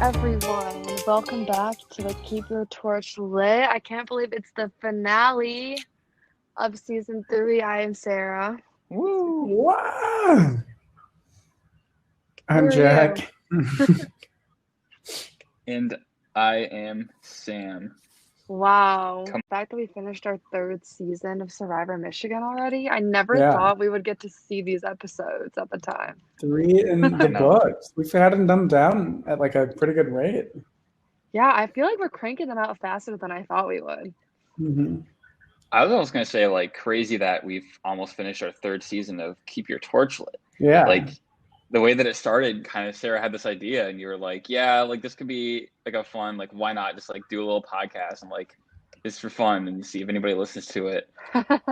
everyone. Welcome back to the Keep Your Torch Lit. I can't believe it's the finale of season 3. I am Sarah. Woo! Wow! I'm Who are Jack. And I am Sam. Wow. The fact that we finished our 3rd season of Survivor Michigan already, I never Yeah. thought we would get to see these episodes at the time. 3 in the books. We've had them down at like a pretty good rate. Yeah, I feel like we're cranking them out faster than I thought we would. Mm-hmm. I was almost going to say, like, crazy that we've almost finished our 3rd season of Keep Your Torch Lit. Yeah. Like, the way that it started, kind of, Sarah had this idea, and you were like, yeah, like, this could be, like, a fun, like, why not just, like, do a little podcast and, like, it's for fun and see if anybody listens to it.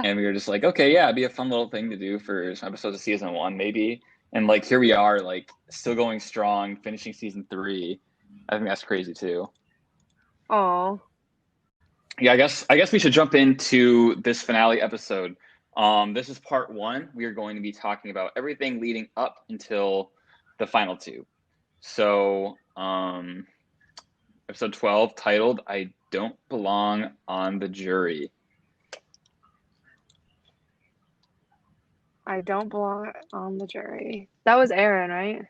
And we were just like, okay, yeah, it'd be a fun little thing to do for some episodes of season 1, maybe. And, like, here we are, like, still going strong, finishing season 3. I think that's crazy, too. Oh. Yeah, I guess we should jump into this finale episode. This is part 1. We are going to be talking about everything leading up until the final 2. So, episode 12, titled "I Don't Belong on the Jury." I don't belong on the jury. That was Erin, right?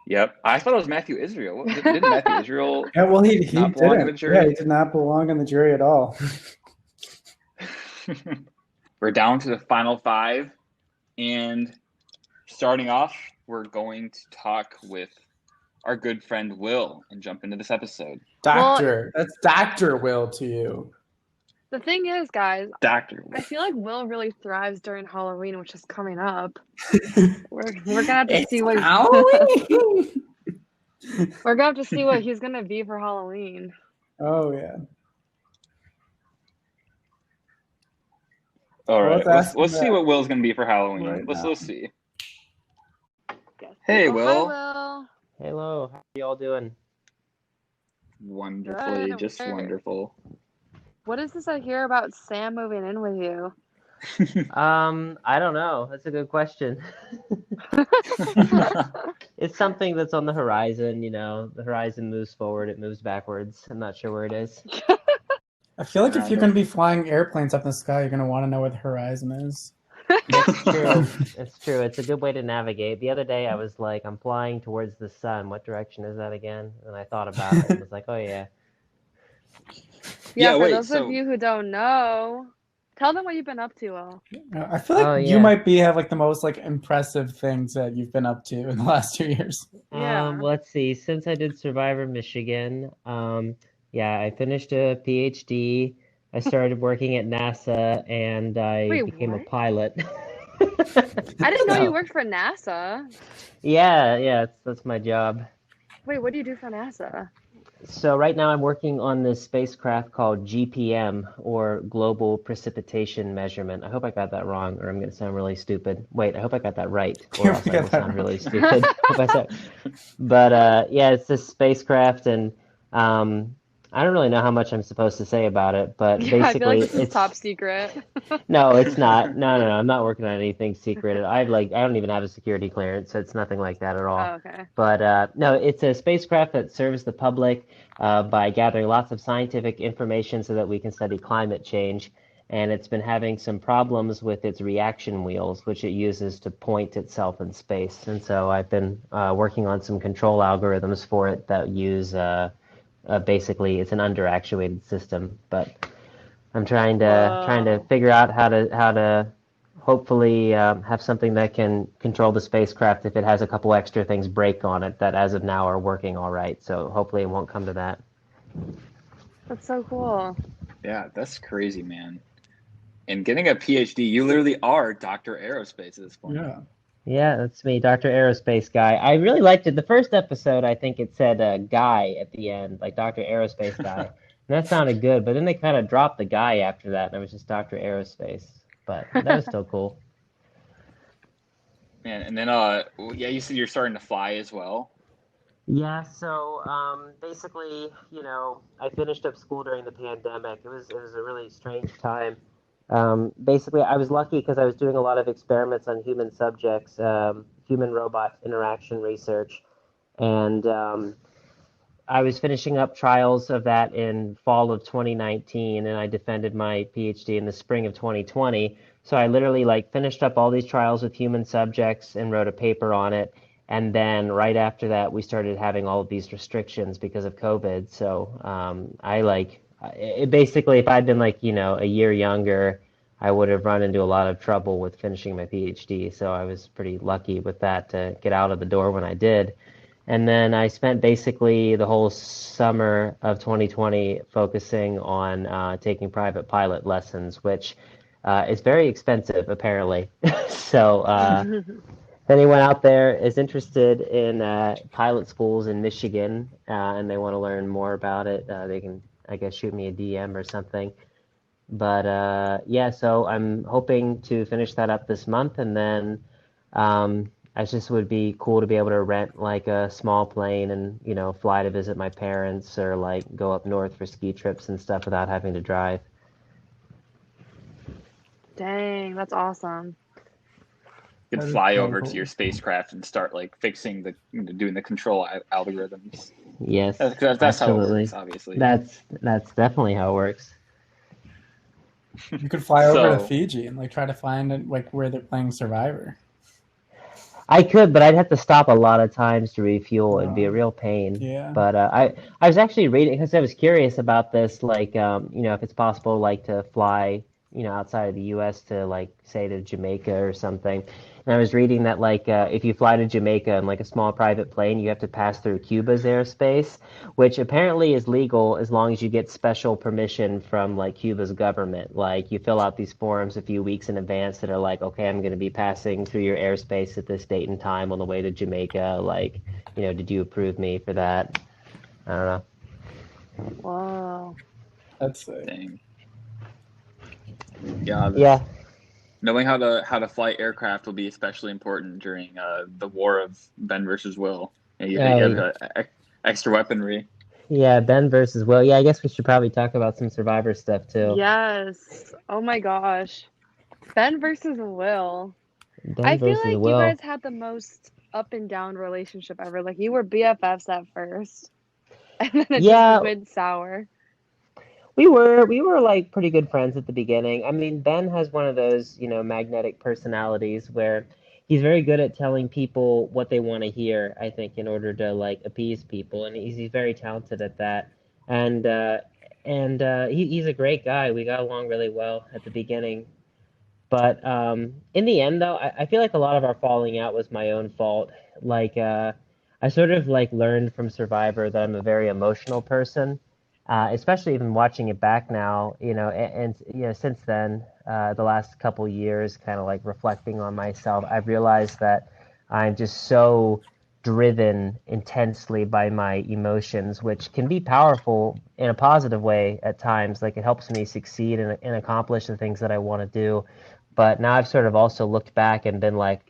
Yep, I thought it was Matthew Israel. Didn't Matthew Israel? Yeah, well, he not belong on the didn't. jury? Yeah, he did not belong on the jury at all. We're down to the final 5, and starting off, we're going to talk with our good friend Will and jump into this episode. Doctor. That's Dr. Will to you. The thing is, guys, Doctor Will. I feel like Will really thrives during Halloween, which is coming up. We're gonna have to see what Halloween. we're gonna have to see what he's gonna be for Halloween. Oh yeah. All right, Let's let's see what Will's gonna be for Halloween. Right Let's see. Yes. Hey, Oh, Will. Hi, Will. Hello, how are y'all doing? Wonderfully, Good. just wonderful. What is this I hear about Sam moving in with you? I don't know. That's a good question. It's something that's on the horizon, you know. The horizon moves forward, it moves backwards. I'm not sure where it is. I feel like if you're going to be flying airplanes up in the sky, you're going to want to know where the horizon is. It's true. It's true. It's a good way to navigate. The other day I was like, I'm flying towards the sun. What direction is that again? And I thought about it and was like, oh yeah. Yeah, for wait, those of you who don't know, tell them what you've been up to, Will. I feel like you might have like the most like impressive things that you've been up to in the last 2 years. Yeah. Let's see. Since I did Survivor Michigan, I finished a PhD. I started working at NASA, and I became a pilot. I didn't know you worked for NASA. Yeah, that's my job. Wait, what do you do for NASA? So right now I'm working on this spacecraft called GPM, or Global Precipitation Measurement. I hope I got that wrong, or I'm going to sound really stupid. Wait, I hope I got that right, or else I will sound really stupid. But it's this spacecraft, and I don't really know how much I'm supposed to say about it, but basically I feel like this is top secret. No, it's not. No, I'm not working on anything secret. I don't even have a security clearance, so it's nothing like that at all. Oh, okay. But no, it's a spacecraft that serves the public by gathering lots of scientific information so that we can study climate change. And it's been having some problems with its reaction wheels, which it uses to point itself in space. And so I've been working on some control algorithms for it that use basically it's an under-actuated system, but I'm trying to figure out how to hopefully have something that can control the spacecraft if it has a couple extra things break on it that as of now are working all right. So hopefully it won't come to that. That's so cool. Yeah, that's crazy, man. And getting a PhD, you literally are Dr. Aerospace at this point. Yeah, that's me, Dr. Aerospace Guy. I really liked it. The first episode, I think it said guy at the end, like Dr. Aerospace Guy. And that sounded good, but then they kind of dropped the guy after that, and it was just Dr. Aerospace. But that was still cool. And then, you said you're starting to fly as well. Yeah, so basically, I finished up school during the pandemic. It was a really strange time. Basically, I was lucky because I was doing a lot of experiments on human subjects, human-robot interaction research, And I was finishing up trials of that in fall of 2019, and I defended my PhD in the spring of 2020. So I literally like finished up all these trials with human subjects and wrote a paper on it. And then right after that, we started having all of these restrictions because of COVID. So I like it basically, if I'd been like, a year younger, I would have run into a lot of trouble with finishing my PhD. So I was pretty lucky with that to get out of the door when I did. And then I spent basically the whole summer of 2020 focusing on taking private pilot lessons, which is very expensive, apparently. So if anyone out there is interested in pilot schools in Michigan and they want to learn more about it, they can, I guess, shoot me a DM or something. But yeah, so I'm hoping to finish that up this month, and then I just would be cool to be able to rent like a small plane and fly to visit my parents or like go up north for ski trips and stuff without having to drive. Dang, that's awesome. You could fly over to your spacecraft and start like fixing doing the control algorithms. Yes, that's how it absolutely. works, obviously. That's definitely how it works. You could fly over to Fiji and like try to find like where they're playing Survivor. I could, but I'd have to stop a lot of times to refuel. It'd be a real pain. Yeah. But I was actually reading because I was curious about this, like if it's possible like to fly outside of the U.S. to like say to Jamaica or something. And I was reading that like if you fly to Jamaica in like a small private plane, you have to pass through Cuba's airspace, which apparently is legal as long as you get special permission from like Cuba's government. Like you fill out these forms a few weeks in advance that are like, okay, I'm going to be passing through your airspace at this date and time on the way to Jamaica. Like, did you approve me for that? I don't know. Wow. That's it. Dang. Yeah. Yeah. Knowing how to fly aircraft will be especially important during the war of Ben versus Will. You have extra weaponry. Yeah, Ben versus Will. Yeah, I guess we should probably talk about some Survivor stuff too. Yes. Oh my gosh. Ben versus Will. Ben I feel versus like Will. you guys had the most up and down relationship ever. Like you were BFFs at first, and then it just went sour. We were like pretty good friends at the beginning. I mean, Ben has one of those, magnetic personalities where he's very good at telling people what they want to hear, I think, in order to like appease people, and he's very talented at that. And he's a great guy. We got along really well at the beginning. But in the end, though, I feel like a lot of our falling out was my own fault. Like, I sort of like learned from Survivor that I'm a very emotional person, especially even watching it back now, and since then, the last couple years, kind of like reflecting on myself, I've realized that I'm just so driven intensely by my emotions, which can be powerful in a positive way at times. Like it helps me succeed and accomplish the things that I want to do. But now I've sort of also looked back and been like,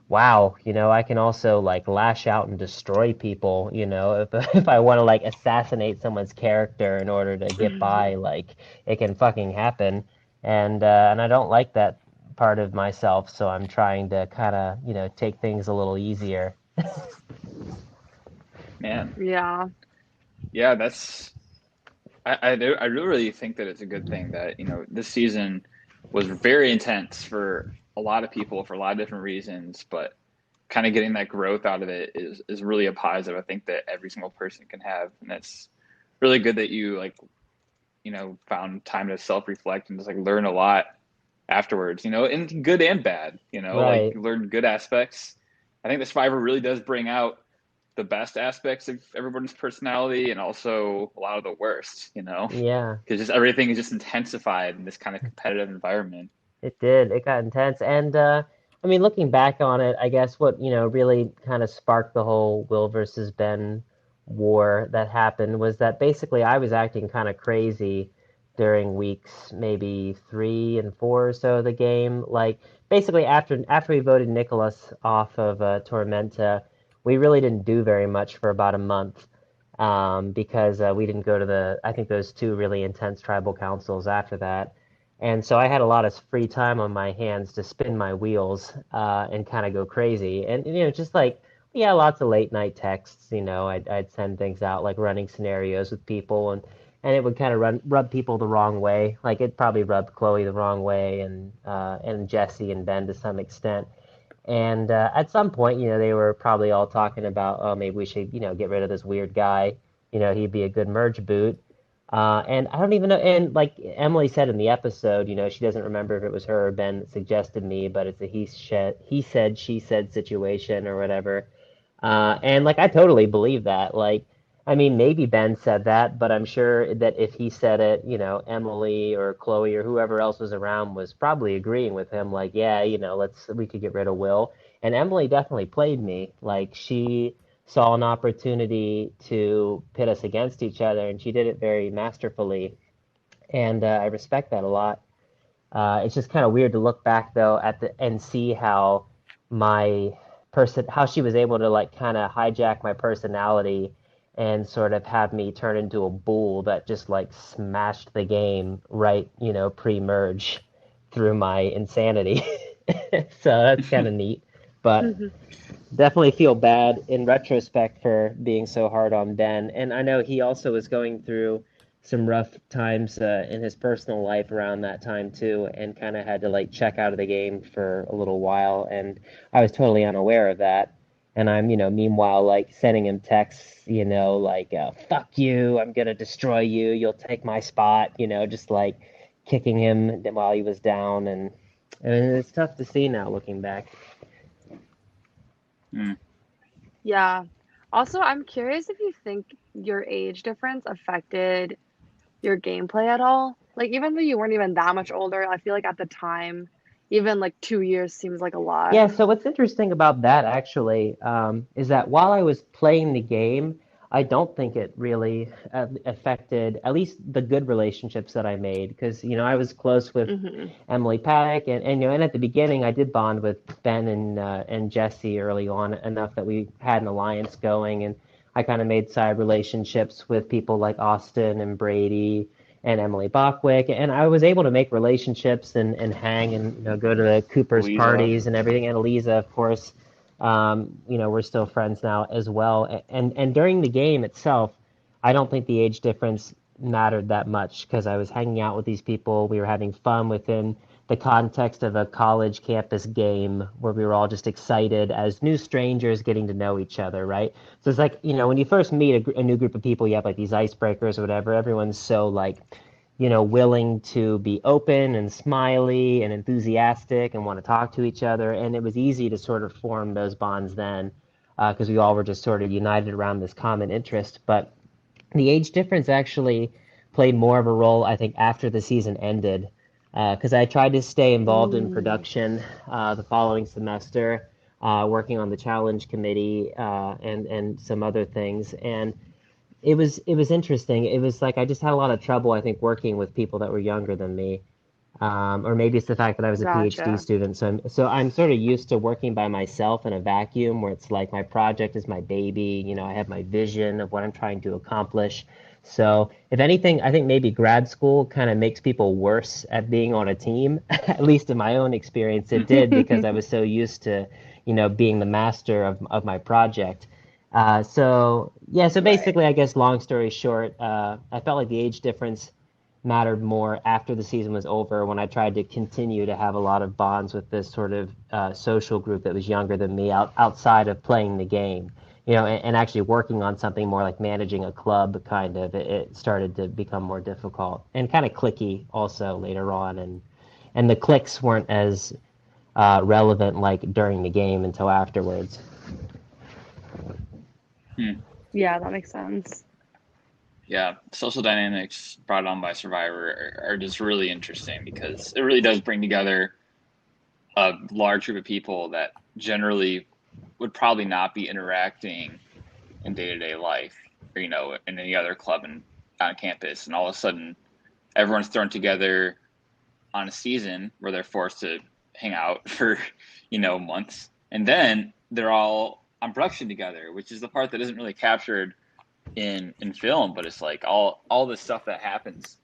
wow, I can also like lash out and destroy people, if I want to like assassinate someone's character in order to get by, like it can fucking happen. And I don't like that part of myself, so I'm trying to kind of, take things a little easier. Man. Yeah. Yeah, I really think that it's a good thing that, this season was very intense for a lot of people for a lot of different reasons, but kind of getting that growth out of it is really a positive. I think that every single person can have, and that's really good that you found time to self-reflect and just like learn a lot afterwards, in good and bad, Right. like learn good aspects. I think the Survivor really does bring out the best aspects of everybody's personality and also a lot of the worst, Yeah. because just everything is just intensified in this kind of competitive environment. It did. It got intense. And I mean, looking back on it, I guess what, really kind of sparked the whole Will versus Ben war that happened was that basically I was acting kind of crazy during weeks maybe 3 and 4 or so of the game. Like basically after we voted Nicholas off of Tormenta, we really didn't do very much for about a month. Because we didn't go to I think those 2 really intense tribal councils after that. And so I had a lot of free time on my hands to spin my wheels and kind of go crazy. And, just like Yeah, lots of late night texts. I'd send things out like running scenarios with people, and it would kind of rub people the wrong way. Like it probably rubbed Chloe the wrong way, and Jesse and Ben to some extent. And at some point, they were probably all talking about, oh, maybe we should, get rid of this weird guy. He'd be a good merge boot. And I don't even know. And like Emily said in the episode, she doesn't remember if it was her or Ben that suggested me, but it's a he said, she said situation or whatever. And like I totally believe that. Like, I mean, maybe Ben said that, but I'm sure that if he said it, Emily or Chloe or whoever else was around was probably agreeing with him. Like, yeah, we could get rid of Will. And Emily definitely played me. Like, she saw an opportunity to pit us against each other, and she did it very masterfully. And I respect that a lot. It's just kind of weird to look back though and see how my how she was able to like kind of hijack my personality and sort of have me turn into a bull that just like smashed the game right, pre-merge through my insanity. So that's kind of neat, but definitely feel bad in retrospect for being so hard on Ben. And I know he also was going through some rough times in his personal life around that time too, and kind of had to like check out of the game for a little while. And I was totally unaware of that. And I'm, meanwhile, like sending him texts, like, fuck you, I'm gonna destroy you, you'll take my spot, just like kicking him while he was down. And it's tough to see now looking back. Yeah. Also, I'm curious if you think your age difference affected your gameplay at all. Like, even though you weren't even that much older, I feel like at the time, even like 2 years seems like a lot. Yeah, so what's interesting about that actually is that while I was playing the game, I don't think it really affected at least the good relationships that I made because I was close with Emily Paddock and at the beginning I did bond with Ben and Jesse early on enough that we had an alliance going, and I kind of made side relationships with people like Austin and Brady and Emily Bachwick, and I was able to make relationships and hang and go to the Cooper's Lisa. parties and everything. And Eliza, of course, we're still friends now as well. And during the game itself, I don't think the age difference mattered that much because I was hanging out with these people. We were having fun within the context of a college campus game where we were all just excited as new strangers getting to know each other, right? So it's like, when you first meet a new group of people, you have like these icebreakers or whatever. Everyone's so like, willing to be open and smiley and enthusiastic and want to talk to each other. And it was easy to sort of form those bonds then because we all were just sort of united around this common interest. But the age difference actually played more of a role, I think, after the season ended because I tried to stay involved in production the following semester, working on the challenge committee and some other things. And it was interesting. It was like I just had a lot of trouble, I think, working with people that were younger than me. Or maybe it's the fact that I was a PhD student. So I'm sort of used to working by myself in a vacuum where it's like my project is my baby. I have my vision of what I'm trying to accomplish. So if anything, I think maybe grad school kind of makes people worse at being on a team. At least in my own experience, it did because I was so used to, being the master of my project. So basically, I guess long story short, I felt like the age difference mattered more after the season was over when I tried to continue to have a lot of bonds with this sort of social group that was younger than me outside of playing the game. And actually working on something more like managing a club, kind of, it started to become more difficult and kind of cliquey also later on. And the cliques weren't as relevant like during the game until afterwards. Yeah, that makes sense. Yeah, social dynamics brought on by Survivor are just really interesting because it really does bring together a large group of people that generally would probably not be interacting in day-to-day life or, in any other club on campus. And all of a sudden, everyone's thrown together on a season where they're forced to hang out for, months. And then they're all on production together, which is the part that isn't really captured in film, but it's like all the stuff that happens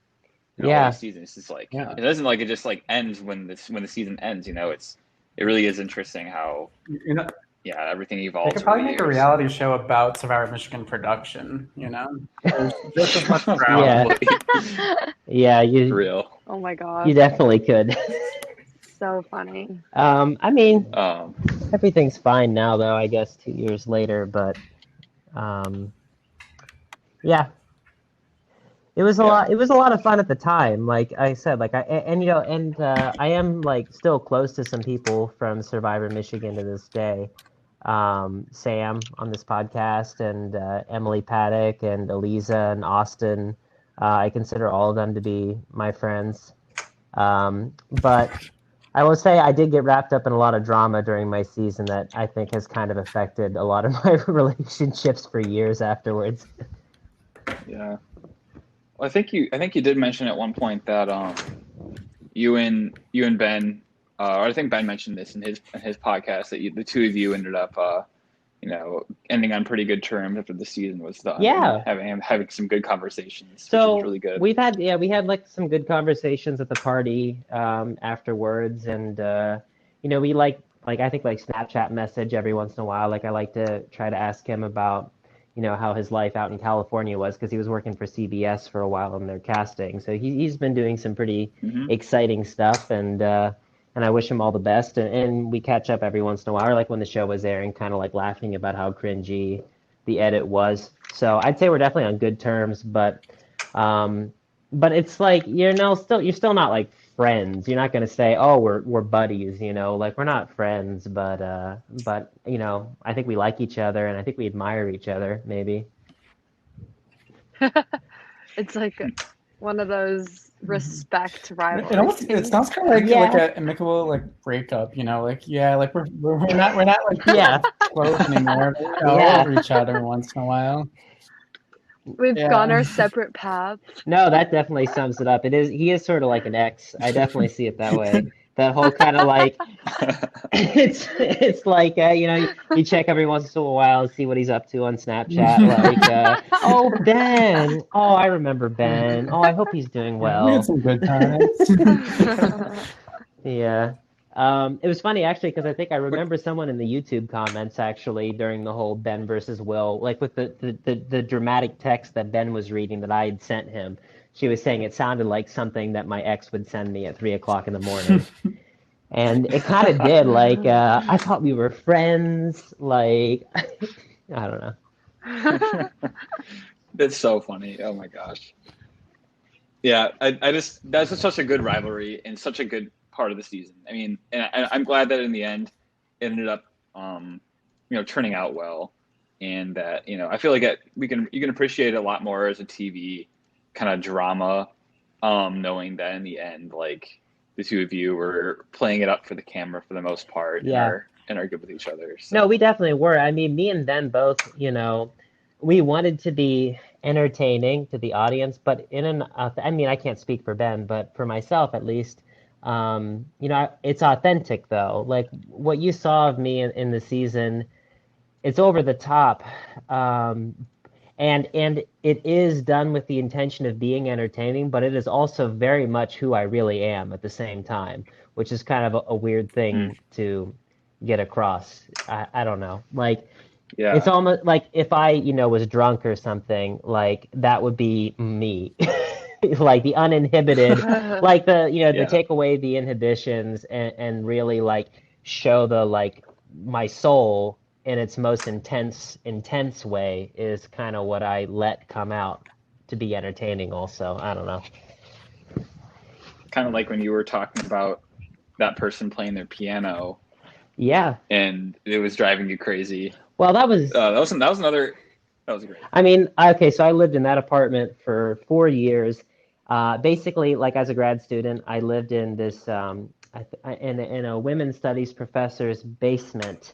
in all these seasons. It's just like it doesn't like it just like ends when the season ends. It really is interesting how yeah, everything They evolves. could probably over make a years. reality show about Survivor Michigan production, you know? There's just as much Yeah. drama. Yeah, Real. Oh my you gosh, definitely could. so funny. I mean, Um, everything's fine now, though, I guess 2 years later, but yeah. It was a Yeah. lot. It was a lot of fun at the time. Like I said, I am like still close to some people from Survivor Michigan to this day. Sam on this podcast, and Emily Paddock, and Eliza, and Austin. I consider all of them to be my friends. But I will say I did get wrapped up in a lot of drama during my season that I think has kind of affected a lot of my relationships for years afterwards. yeah. Well, I think you did mention at one point that you and Ben, or I think Ben mentioned this in his podcast, that the two of you ended up ending on pretty good terms after the season was done. Yeah. And having some good conversations, which So was really good. we had like some good conversations at the party afterwards, and we like I think like Snapchat message every once in a while. Like I like to try to ask him about how his life out in California was, because he was working for CBS for a while in their casting. So he's been doing some pretty exciting stuff, and I wish him all the best. And we catch up every once in a while, or like when the show was airing, kind of like laughing about how cringy the edit was. So I'd say we're definitely on good terms, but it's like you're still not like friends. You're not gonna say, oh, we're buddies, like we're not friends, but I think we like each other, and I think we admire each other, maybe. It's like one of those respect It almost rivalries. it sounds kind of like Yeah. like a amicable like breakup, like like we're not like Yeah. close anymore. But, Yeah. over each other once in a while. We've Yeah. gone our separate paths. No, that definitely sums it up. He is sort of like an ex. I definitely see it that way. That whole kind of like it's like you check every once in a while and see what he's up to on Snapchat. Like oh, Ben, oh, I remember Ben. Oh, I hope he's doing We had well. some good times. Yeah. It was funny actually, because I think I remember someone in the YouTube comments actually during the whole Ben versus Will, like with the dramatic text that Ben was reading that I had sent him. She was saying it sounded like something that my ex would send me at 3:00 in the morning. And it kind of did. Like, I thought we were friends. Like, I don't know. It's so funny. Oh my gosh. Yeah, I just, that's just such a good rivalry and such a good part of the season. I mean, and I'm glad that in the end it ended up, turning out well, and that I feel like you can appreciate it a lot more as a TV kind of drama, knowing that in the end, like the two of you were playing it up for the camera for the most part, Yeah. and are good with each other. So. No, we definitely were. I mean, me and Ben both, we wanted to be entertaining to the audience, but I mean, I can't speak for Ben, but for myself at least, it's authentic though. Like what you saw of me in the season, it's over the top. And it is done with the intention of being entertaining, but it is also very much who I really am at the same time, which is kind of a weird thing to get across. I don't know. Like, yeah. It's almost like if I, was drunk or something, like that would be me. Like the uninhibited, like to take away the inhibitions and really like show my soul in its most intense way is kind of what I let come out to be entertaining also. I don't know. Kind of like when you were talking about that person playing their piano. Yeah. And it was driving you crazy. Well, that was great. I mean, okay, so I lived in that apartment for 4 years. Basically, like as a grad student, I lived in this in a women's studies professor's basement.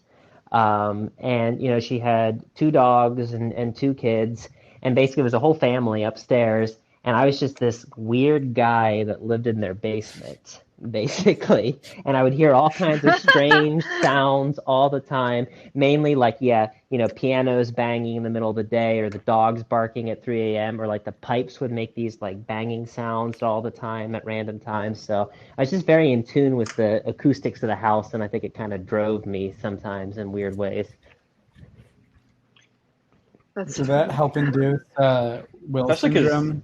And she had 2 dogs and 2 kids, and basically it was a whole family upstairs, and I was just this weird guy that lived in their basement. basically. And I would hear all kinds of strange sounds all the time, mainly like, pianos banging in the middle of the day, or the dogs barking at 3 a.m., or like the pipes would make these like banging sounds all the time at random times. So I was just very in tune with the acoustics of the house, and I think it kind of drove me sometimes in weird ways. Did that help induce Will syndrome?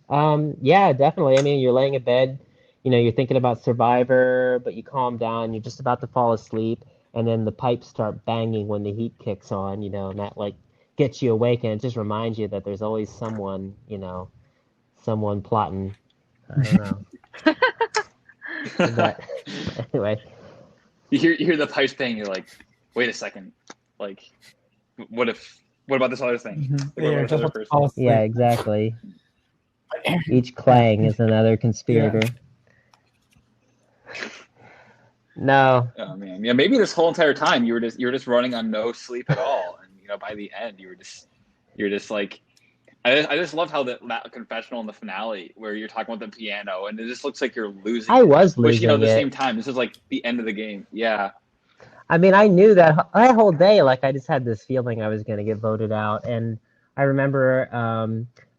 Yeah, definitely. I mean, you're laying in bed, you're thinking about Survivor, but you calm down, you're just about to fall asleep, and then the pipes start banging when the heat kicks on, and that like gets you awake, and it just reminds you that there's always someone, someone plotting. I don't know. But anyway. You hear the pipes bang, you're like, wait a second. Like, what about this other thing? Like, yeah, exactly. Each clang is another conspirator. Yeah. No. Oh man, yeah. Maybe this whole entire time you were just running on no sleep at all, and by the end you're just like, I just love how that confessional in the finale where you're talking about the piano, and it just looks like you're losing. I was losing. Which, at the same time, this is like the end of the game. Yeah. I mean, I knew that whole day, like I just had this feeling I was going to get voted out, and I remember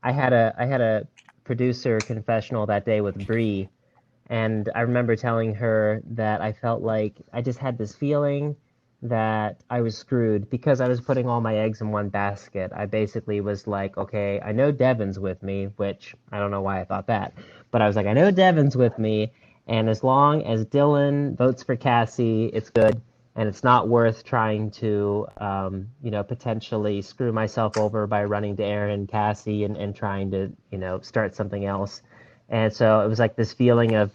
I had a producer confessional that day with Bree, and I remember telling her that I felt like I just had this feeling that I was screwed because I was putting all my eggs in one basket. I basically was like, okay, I know Devin's with me, which I don't know why I thought that, but I was like, I know Devin's with me, and as long as Dylan votes for Cassie, it's good. And it's not worth trying to, potentially screw myself over by running to Erin and Cassie and trying to, start something else. And so it was like this feeling of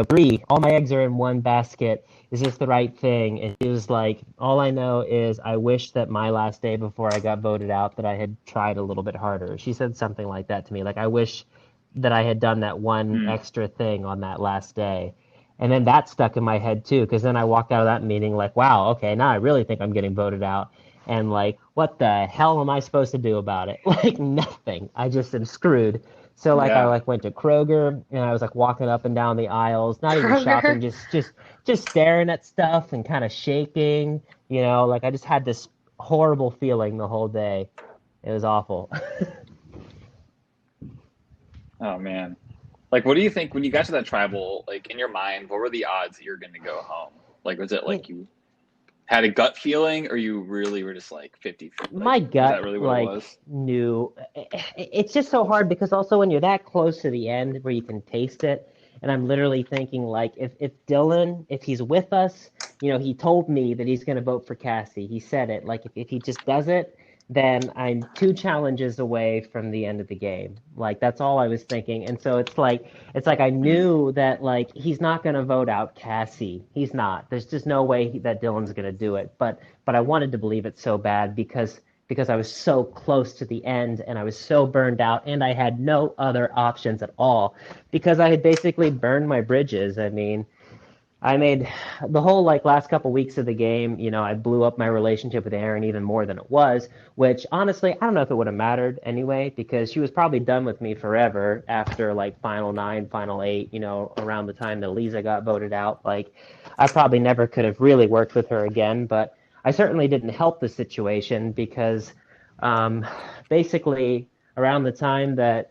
Bree, all my eggs are in one basket. Is this the right thing? And it was like, all I know is I wish that my last day before I got voted out that I had tried a little bit harder. She said something like that to me. Like, I wish that I had done that one extra thing on that last day. And then that stuck in my head too, because then I walked out of that meeting like, wow, okay, now I really think I'm getting voted out. And like, what the hell am I supposed to do about it? Like, nothing. I just am screwed. So like, I like went to Kroger, and I was like walking up and down the aisles, not even shopping, just staring at stuff and kind of shaking, like I just had this horrible feeling the whole day. It was awful. Oh man. Like, what do you think when you got to that tribal, like in your mind, what were the odds that you're going to go home? Like, was it like you had a gut feeling, or you really were just like 50-50? Like, my gut really what it was? knew. It's just so hard because also when you're that close to the end where you can taste it, and I'm literally thinking like, if Dylan, if he's with us, he told me that he's going to vote for Cassie. He said it. Like, if he just does it, then I'm 2 challenges away from the end of the game. Like, that's all I was thinking. And so it's like I knew that like he's not going to vote out Cassie. He's not. There's just no way that Dylan's going to do it. But I wanted to believe it so bad because I was so close to the end and I was so burned out and I had no other options at all because I had basically burned my bridges. I mean, I made the whole like last couple weeks of the game, I blew up my relationship with Erin even more than it was, which honestly, I don't know if it would have mattered anyway, because she was probably done with me forever after like Final 9, Final 8, around the time that Lisa got voted out. Like, I probably never could have really worked with her again, but I certainly didn't help the situation because basically around the time that,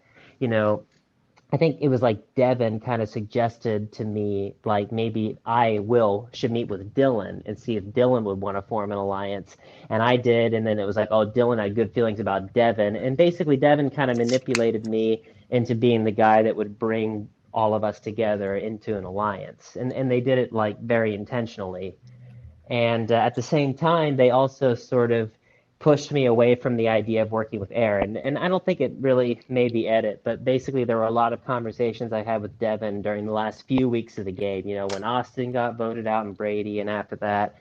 I think it was like Devin kind of suggested to me, like maybe Will should meet with Dylan and see if Dylan would want to form an alliance. And I did. And then it was like, oh, Dylan had good feelings about Devin. And basically Devin kind of manipulated me into being the guy that would bring all of us together into an alliance. And they did it like very intentionally. And at the same time, they also sort of pushed me away from the idea of working with Erin. And I don't think it really made the edit, but basically there were a lot of conversations I had with Devin during the last few weeks of the game, when Austin got voted out and Brady, and after that,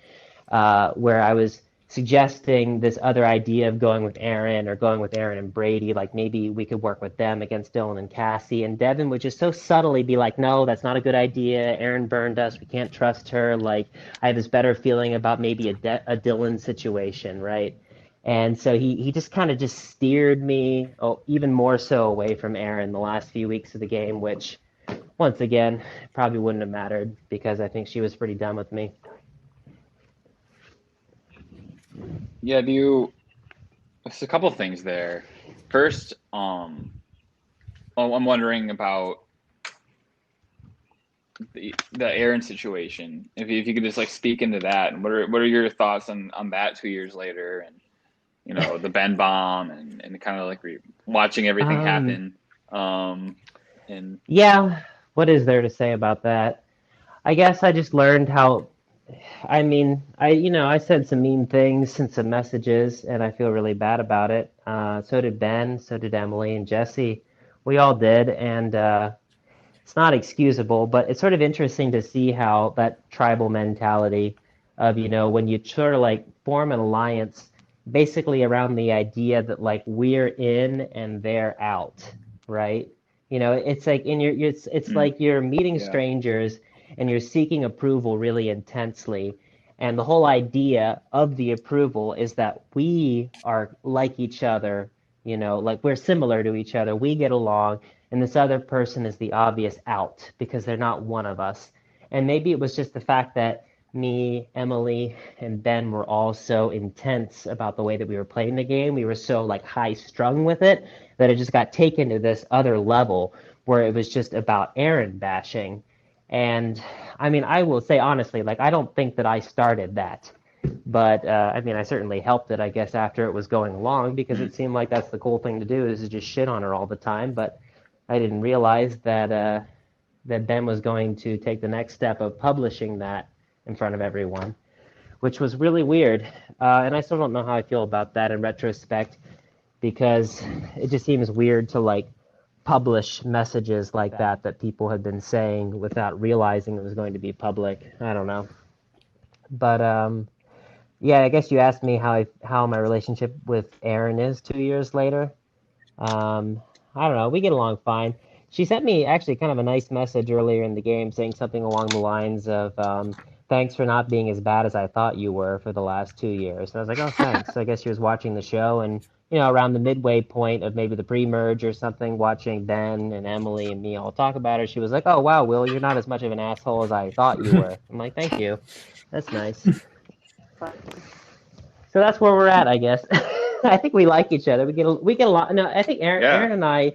where I was suggesting this other idea of going with Erin and Brady, like maybe we could work with them against Dylan and Cassie. And Devin would just so subtly be like, no, that's not a good idea. Erin burned us. We can't trust her. Like, I have this better feeling about maybe a Dylan situation, right? And so he just kind of just steered me even more so away from Erin the last few weeks of the game, which once again, probably wouldn't have mattered because I think she was pretty done with me. Yeah, there's a couple of things there. First, I'm wondering about the Erin situation. If you could just like speak into that, and what are your thoughts on that 2 years later, and the Ben bomb and kind of like watching everything happen. And yeah, what is there to say about that? I guess I just learned how. I mean, I said some mean things and some messages, and I feel really bad about it. So did Ben, so did Emily and Jesse. We all did, and it's not excusable, but it's sort of interesting to see how that tribal mentality of, when you sort of like form an alliance basically around the idea that like we're in and they're out, right? It's like it's like you're meeting yeah, strangers and you're seeking approval really intensely. And the whole idea of the approval is that we are like each other, like we're similar to each other. We get along, and this other person is the obvious out because they're not one of us. And maybe it was just the fact that me, Emily, and Ben were all so intense about the way that we were playing the game. We were so like high strung with it that it just got taken to this other level where it was just about Erin bashing. And I mean, I will say honestly, like I don't think that I started that. But I mean, I certainly helped it, I guess, after it was going along because it seemed like that's the cool thing to do is to just shit on her all the time. But I didn't realize that Ben was going to take the next step of publishing that in front of everyone, which was really weird. And I still don't know how I feel about that in retrospect because it just seems weird to like publish messages like that people had been saying without realizing it was going to be public. I don't know. But yeah, I guess you asked me how my relationship with Erin is 2 years later. I don't know. We get along fine. She sent me actually kind of a nice message earlier in the game saying something along the lines of, thanks for not being as bad as I thought you were for the last 2 years. And I was like, oh, thanks. I guess she was watching the show and, around the midway point of maybe the pre-merge or something, watching Ben and Emily and me all talk about her, she was like, oh, wow, Will, you're not as much of an asshole as I thought you were. I'm like, thank you. That's nice. So that's where we're at, I guess. I think we like each other. We get along. No, I think Erin and I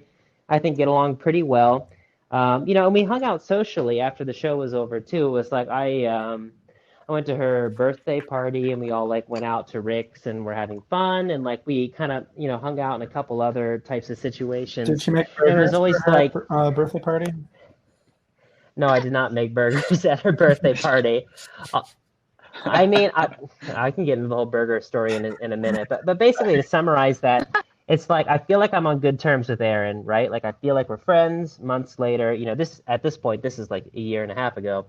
think get along pretty well. And we hung out socially after the show was over too. It was like I went to her birthday party and we all like went out to Rick's and we're having fun and like we kind of hung out in a couple other types of situations. Did she make burgers and it was always for like her birthday party? No, I did not make burgers at her birthday party. I mean, I can get into the whole burger story in a minute, but basically to summarize that, it's like I feel like I'm on good terms with Erin, right? Like I feel like we're friends. Months later, at this point, this is like a year and a half ago.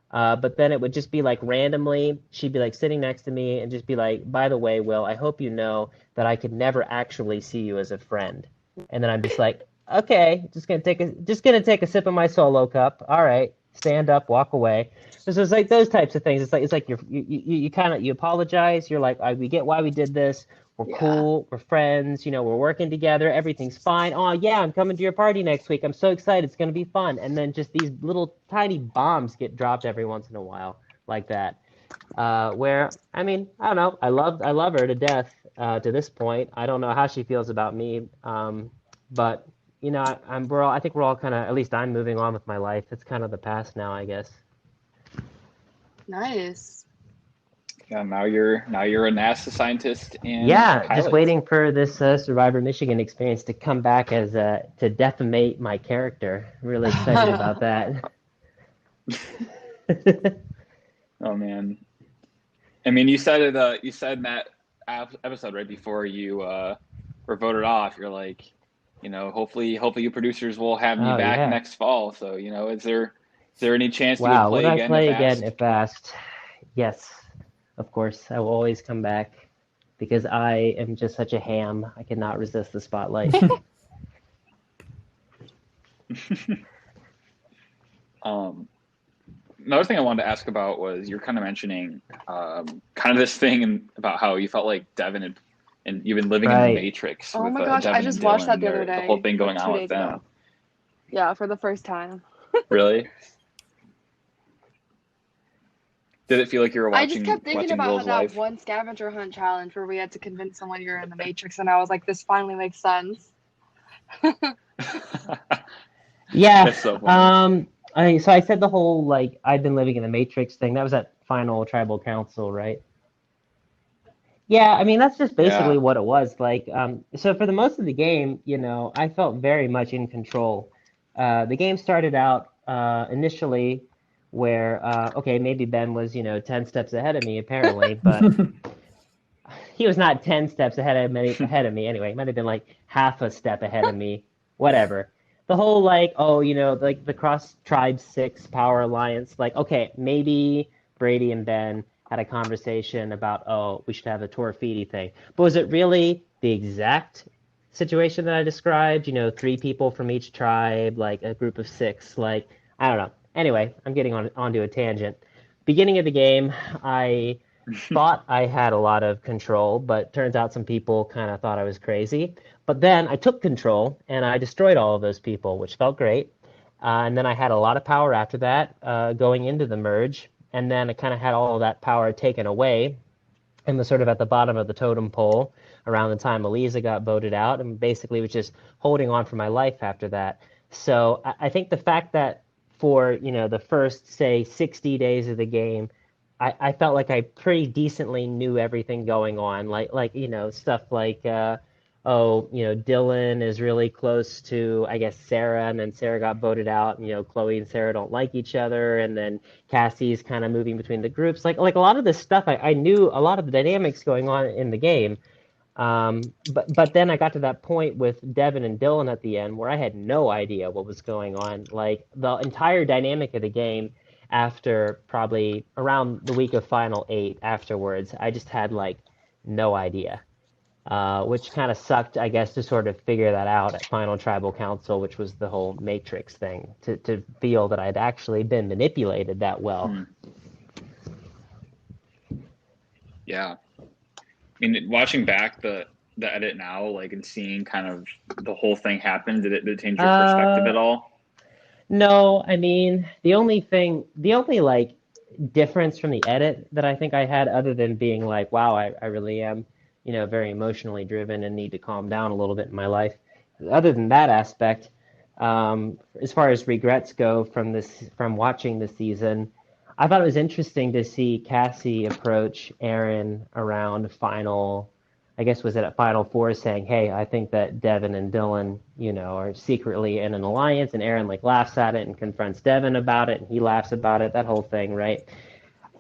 But then it would just be like randomly, she'd be like sitting next to me and just be like, by the way, Will, I hope you know that I could never actually see you as a friend. And then I'm just like, okay, just gonna take a sip of my solo cup. All right, stand up, walk away. So it's like those types of things. It's like you kind of apologize. You're like, we get why we did this. We're cool. We're friends. We're working together. Everything's fine. Oh yeah, I'm coming to your party next week. I'm so excited. It's gonna be fun. And then just these little tiny bombs get dropped every once in a while like that. Where I mean, I don't know. I love her to death to this point. I don't know how she feels about me. But I think we're all kind of, at least I'm moving on with my life. It's kind of the past now, I guess. Nice. Yeah, now you're a NASA scientist and just waiting for this Survivor Michigan experience to come back as to defamate my character. Really excited about that. Oh man, I mean, you said it. You said in that episode right before you were voted off. You're like, hopefully you producers will have me back next fall. So is there any chance you would play again? Would I play again if asked? Yes. Of course, I will always come back because I am just such a ham. I cannot resist the spotlight. Another thing I wanted to ask about was you're kind of mentioning kind of this thing about how you felt like Devin and you've been living in the Matrix. Oh with, my gosh, Devin I just watched that the other day. The whole thing going on with them. Ago. Yeah, for the first time. Really? Did it feel like you were I just watching kept thinking about Will's how that life? one scavenger hunt challenge where we had to convince someone you're in the Matrix, and I was like, this finally makes sense. Yeah. That's so funny. So I said the whole like I've been living in the Matrix thing. That was at final tribal council, right? Yeah, I mean that's just basically Yeah. what it was. Like, so for the most of the game, I felt very much in control. The game started out initially where okay, maybe Ben was, 10 steps ahead of me apparently, but he was not 10 steps ahead of me anyway. He might have been like half a step ahead of me, whatever. The whole like, oh, like the Cross Tribe 6 Power Alliance, like, okay, maybe Brady and Ben had a conversation about, oh, we should have a Torfidi thing. But was it really the exact situation that I described? 3 people from each tribe, like a group of 6, like, I don't know. Anyway, I'm getting onto a tangent. Beginning of the game, I thought I had a lot of control, but turns out some people kind of thought I was crazy. But then I took control and I destroyed all of those people, which felt great. And then I had a lot of power after that going into the merge. And then I kind of had all of that power taken away and was sort of at the bottom of the totem pole around the time Eliza got voted out and basically was just holding on for my life after that. So I think the fact that for, the first, say, 60 days of the game, I felt like I pretty decently knew everything going on, like stuff like oh, Dylan is really close to, I guess, Sarah, and then Sarah got voted out. Chloe and Sarah don't like each other, and then Cassie's kind of moving between the groups. Like a lot of this stuff, I knew a lot of the dynamics going on in the game. But then I got to that point with Devin and Dylan at the end where I had no idea what was going on. Like the entire dynamic of the game after probably around the week of Final 8 afterwards, I just had like no idea, which kind of sucked, I guess, to sort of figure that out at Final Tribal Council, which was the whole Matrix thing, to feel that I'd actually been manipulated that well. Yeah. I mean, watching back the edit now, like, and seeing kind of the whole thing happen, did it change your perspective at all? No, I mean, the only like difference from the edit that I think I had, other than being like, wow, I really am, very emotionally driven and need to calm down a little bit in my life. Other than that aspect, as far as regrets go from watching the season, I thought it was interesting to see Cassie approach Erin around final, I guess was it at Final Four, saying, "Hey, I think that Devin and Dylan, are secretly in an alliance," and Erin like laughs at it and confronts Devin about it, and he laughs about it. That whole thing, right?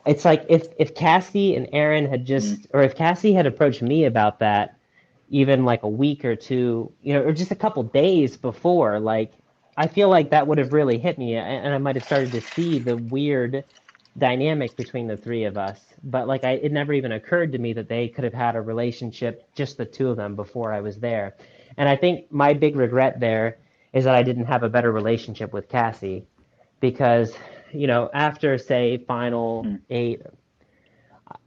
It's like if Cassie and Erin had just, or if Cassie had approached me about that, even like a week or two, or just a couple days before, like I feel like that would have really hit me, and I might have started to see the weird dynamic between the 3 of us. But like it never even occurred to me that they could have had a relationship, just the 2 of them, before I was there. And I think my big regret there is that I didn't have a better relationship with Cassie, because after say Final 8,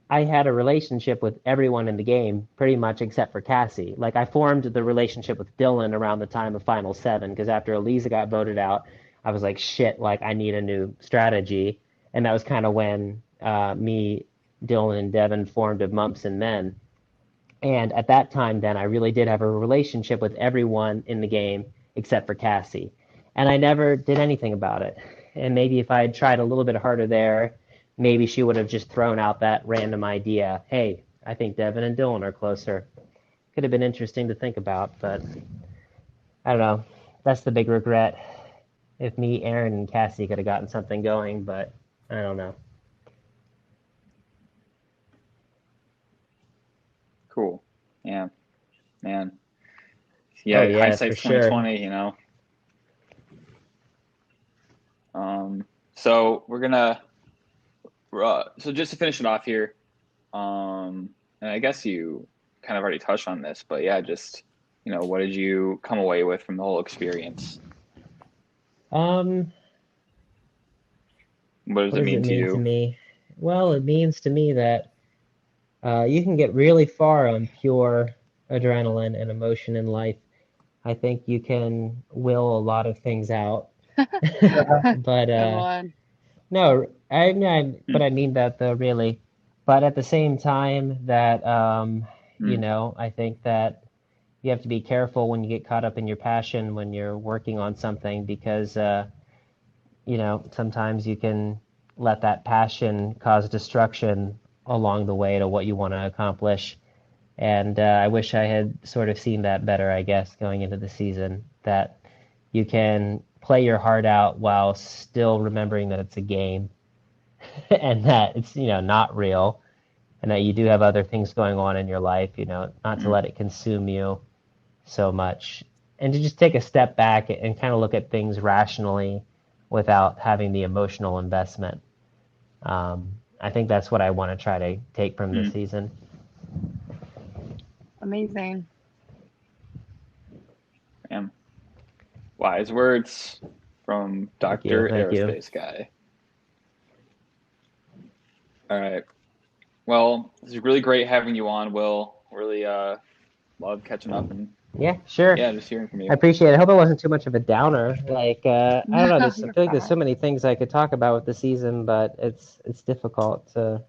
I had a relationship with everyone in the game pretty much except for Cassie. Like I formed the relationship with Dylan around the time of Final 7, because after Eliza got voted out, I was like, shit, like I need a new strategy. And that was kind of when me, Dylan, and Devin formed of Mumps and Men. And at that time, then I really did have a relationship with everyone in the game except for Cassie. And I never did anything about it. And maybe if I had tried a little bit harder there, maybe she would have just thrown out that random idea. Hey, I think Devin and Dylan are closer. Could have been interesting to think about, but I don't know. That's the big regret. If me, Erin, and Cassie could have gotten something going, but I don't know. Cool. Yeah, man. Yeah, oh, yeah, hindsight's 2020, So we're gonna so just to finish it off here, and I guess you kind of already touched on this, but yeah, just what did you come away with from the whole experience? What does it mean to you? To me? Well, it means to me that you can get really far on pure adrenaline and emotion in life. I think you can will a lot of things out But Good one. no, but I mean that though, really. But at the same time, that I think that you have to be careful when you get caught up in your passion when you're working on something because sometimes you can let that passion cause destruction along the way to what you want to accomplish. And I wish I had sort of seen that better, I guess, going into the season, that you can play your heart out while still remembering that it's a game and that it's, not real and that you do have other things going on in your life, not to let it consume you so much and to just take a step back and kind of look at things rationally without having the emotional investment. I think that's what I want to try to take from this season. Amazing. Damn. Wise words from Dr. Aerospace Guy. All right. Well, it's really great having you on, Will. Really love catching up and yeah, sure. Yeah, just hearing from you. I appreciate it. I hope it wasn't too much of a downer. Like I don't know, I feel like there's so fine. many things I could talk about with the season, but it's difficult to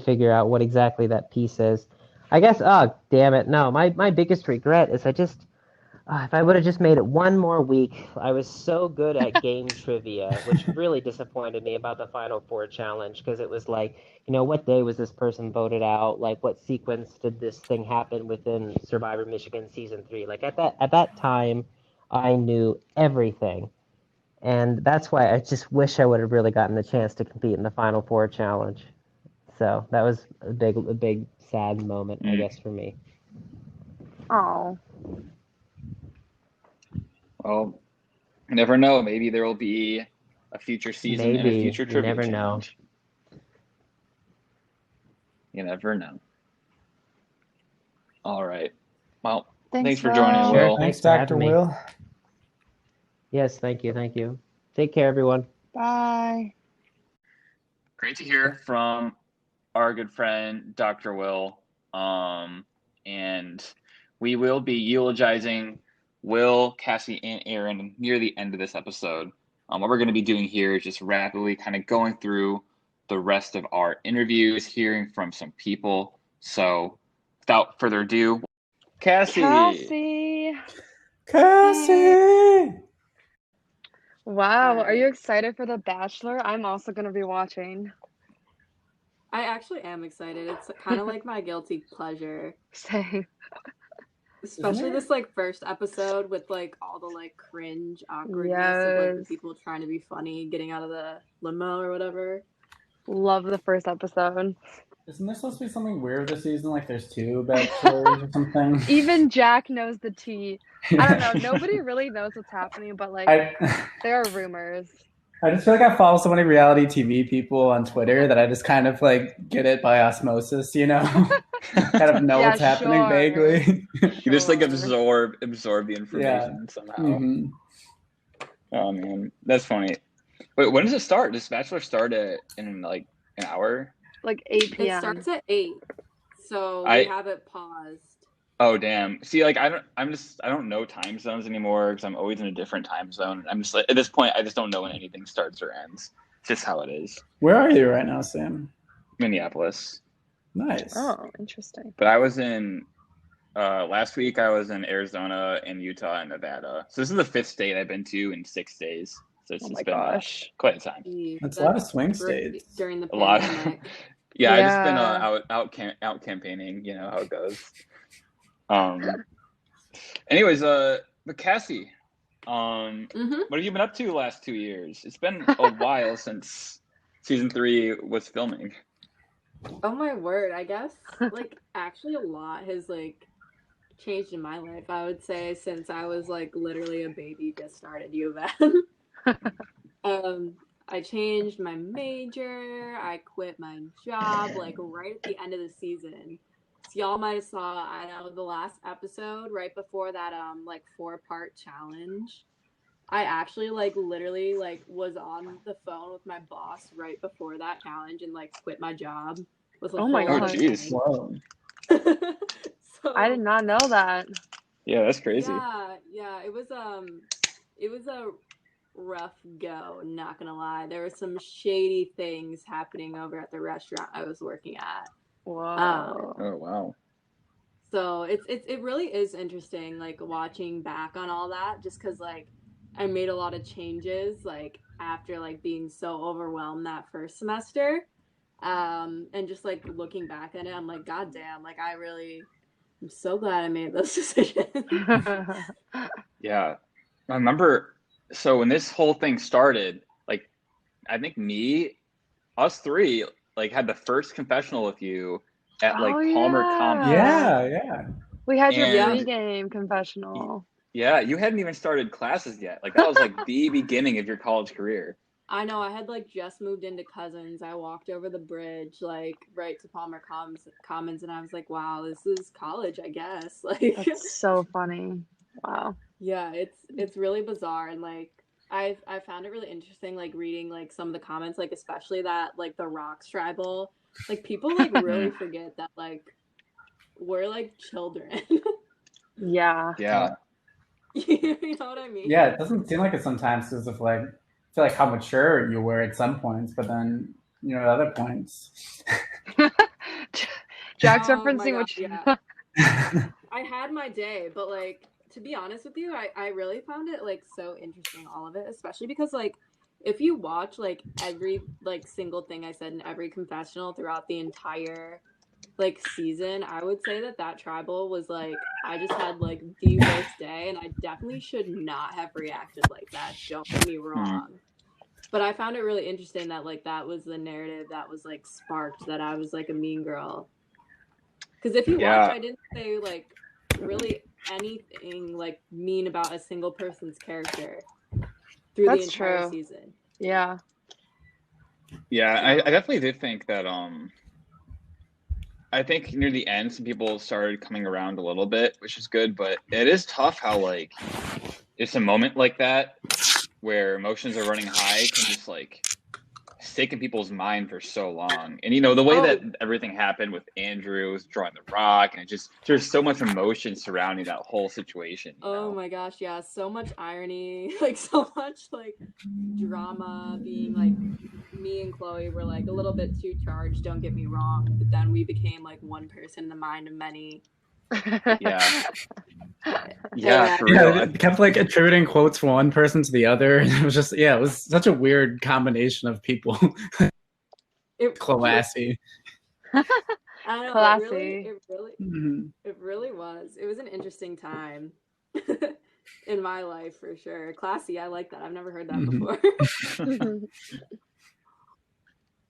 figure out what exactly that piece is. I guess, oh, damn it. No, my biggest regret is if I would have just made it one more week. I was so good at game trivia, which really disappointed me about the Final Four challenge because it was like, what day was this person voted out? Like, what sequence did this thing happen within Survivor Michigan season 3? Like at that time, I knew everything, and that's why I just wish I would have really gotten the chance to compete in the Final Four challenge. So that was a big sad moment, I guess, for me. Oh. Well, you never know. Maybe there will be a future season and a future trivia never challenge. You never know. All right. Well, thanks for joining, Sure. Will. Thanks, Dr. Will. Yes, thank you. Take care, everyone. Bye. Great to hear from our good friend, Dr. Will. And we will be eulogizing Will, Cassie, and Erin near the end of this episode. What we're going to be doing here is just rapidly kind of going through the rest of our interviews, hearing from some people. So without further ado, Cassie. Wow, are you excited for The Bachelor? I'm also going to be watching. I actually am excited. It's kind of like my guilty pleasure. Same. Especially this first episode with all the cringe awkwardness of the people trying to be funny, getting out of the limo or whatever. Love the first episode. Isn't there supposed to be something weird this season? Like there's 2 bachelors or something? Even Jack knows the tea. I don't know. Nobody really knows what's happening, but there are rumors. I just feel like I follow so many reality TV people on Twitter that I just kind of get it by osmosis, kind of know what's happening vaguely. You just absorb the information somehow. Mm-hmm. Oh man, that's funny. Wait, when does it start? Does Bachelor start in an hour? 8 p.m. It starts at 8, so we have it paused. Oh damn! See, I don't know time zones anymore because I'm always in a different time zone. I'm just at this point, I just don't know when anything starts or ends. It's just how it is. Where are you right now, Sam? Minneapolis. Nice. Oh, interesting. But I was in last week. I was in Arizona and Utah and Nevada. So this is the 5th state I've been to in 6 days. So it's been quite a time. That's a lot of swing states during the pandemic. Yeah, I've just been out campaigning. You know how it goes. Anyways, but Cassie, what have you been up to the last 2 years? It's been a while since season 3 was filming. Oh my word, I guess actually a lot has changed in my life, I would say, since I was literally a baby just started U of M. I changed my major, I quit my job right at the end of the season. So y'all might have saw, I know, the last episode right before that 4-part challenge. I actually literally was on the phone with my boss right before that challenge and quit my job. Oh my god! Jeez. Whoa. So, I did not know that. Yeah, that's crazy. Yeah, it was a rough go, not gonna lie. There were some shady things happening over at the restaurant I was working at. Whoa. Oh wow. So it really is interesting, like watching back on all that, just because like I made a lot of changes like after like being so overwhelmed that first semester, and just like looking back at it, I'm like, God damn, like I'm so glad I made those decisions. Yeah. I remember, so when this whole thing started, like I think us three, like had the first confessional with you at like Oh Palmer yeah. Commons. Yeah. We had your Yeah. And pregame confessional. yeah, you hadn't even started classes yet. Like that was like the beginning of your college career. I know, I had like just moved into Cousins. I walked over the bridge, like right to Commons, and I was like, wow, this is college, I guess. Like, That's so funny. Wow. yeah, it's really bizarre, and like I found it really interesting, like reading like some of the comments, like especially that like the Rocks tribal, like people like really forget that like we're like children. Yeah. Yeah. You know what I mean? Yeah, it doesn't seem like it sometimes because of like, I feel like how mature you were at some points, but then, at other points. Jack's Oh my referencing God, which yeah. I had my day, but like to be honest with you, I really found it like so interesting, all of it, especially because like if you watch like every like single thing I said in every confessional throughout the entire like season, I would say that tribal was like I just had like the worst day, and I definitely should not have reacted like that. Don't get me wrong. But I found it really interesting that like that was the narrative that was like sparked, that I was like a mean girl. Because if you watch, I didn't say like really anything like mean about a single person's character through the entire season. Yeah. Yeah, I definitely did think that I think near the end some people started coming around a little bit, which is good, but it is tough how like it's a moment like that where emotions are running high can just like stick in people's mind for so long. And the way that everything happened with Andrew drawing the rock, and there's so much emotion surrounding that whole situation. Oh my gosh, yeah, so much irony, like so much like drama, being like me and Chloe were like a little bit too charged, don't get me wrong, but then we became like one person in the mind of many. Yeah. Yeah, for real. It kept like attributing quotes from one person to the other. It was just, it was such a weird combination of people. Classy. I know, Classy. It really was. It was an interesting time in my life for sure. Classy, I like that. I've never heard that before.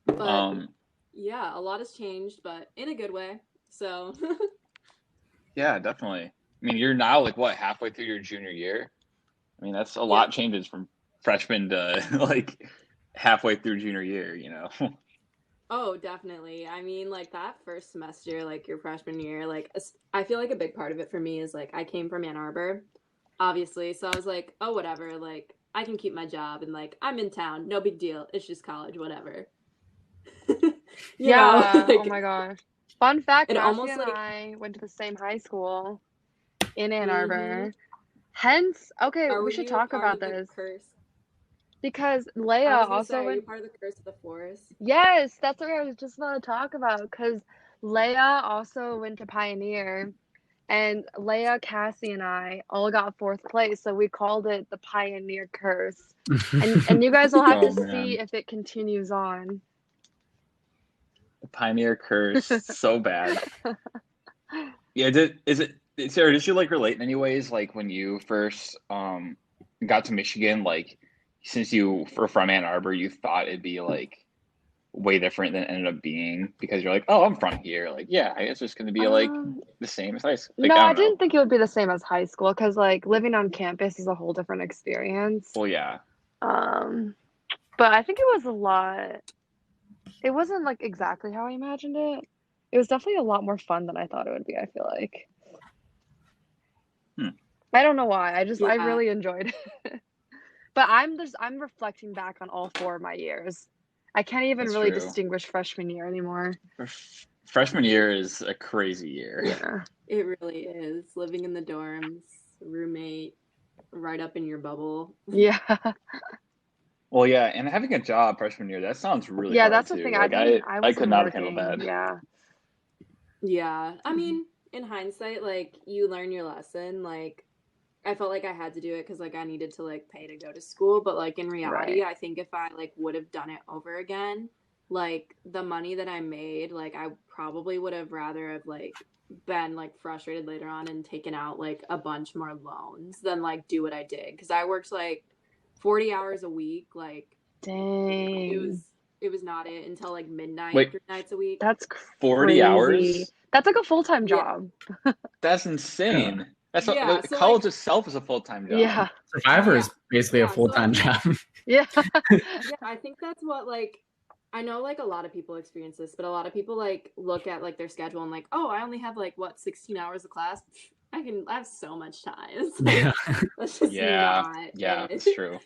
But yeah, a lot has changed, but in a good way. So yeah, definitely. I mean, you're now like what, halfway through your junior year? I mean, that's a lot changes from freshman to like halfway through junior year, Oh, definitely. I mean, like that first semester, like your freshman year, like I feel like a big part of it for me is like I came from Ann Arbor, obviously. So I was like, oh, whatever. Like I can keep my job, and like I'm in town. No big deal. It's just college, whatever. Yeah. Like, oh my gosh. Fun fact, it Cassie almost and like I went to the same high school in Ann Arbor. Hence, okay, we should talk about this. Curse? Because Leia also are you went. part of the curse of the forest? Yes, that's what I was just about to talk about. Because Leia also went to Pioneer, and Leia, Cassie, and I all got 4th place, so we called it the Pioneer Curse. And you guys will have to see if it continues on. The Pioneer Curse, so bad. Yeah, Sarah, did you like relate in any ways, like when you first got to Michigan, like since you were from Ann Arbor, you thought it'd be like way different than it ended up being, because you're like, oh, I'm from here, like yeah, I guess it's gonna be like the same as high school. Like, No, I didn't think it would be the same as high school, because like living on campus is a whole different experience. Well, yeah. But I think it was a lot. It wasn't like exactly how I imagined it. It was definitely a lot more fun than I thought it would be, I feel like. I don't know why. I really enjoyed it. But I'm reflecting back on all 4 of my years. I can't even really distinguish freshman year anymore. Freshman year is a crazy year. Yeah. It really is. Living in the dorms, roommate, right up in your bubble. Yeah. Well, yeah, and having a job freshman year, that sounds really Yeah, hard that's the too. thing. Like I I could wasn't not have handled working. that. Yeah. Yeah. I mean, in hindsight, like you learn your lesson. Like I felt like I had to do it because like I needed to like pay to go to school. But like in reality, Right. I think if I like would have done it over again, like the money that I made, like I probably would have rather have like been like frustrated later on and taken out like a bunch more loans than like do what I did. Because I worked like 40 hours a week. Like it Dang. was it was not it until like midnight, Wait, 3 nights a week. That's 40 crazy. hours? That's like a full-time Yeah. job. That's Yeah. insane. That's Yeah. what, So college like itself is a full-time job. Yeah. Survivor yeah. is basically a Yeah. So I full-time think job. Yeah. yeah, I think that's what like I know like a lot of people experience this, but a lot of people like look at like their schedule and like, oh, I only have like what 16 hours of class. I have so much time. It's like Yeah. that's just Yeah, not yeah, it. it's true.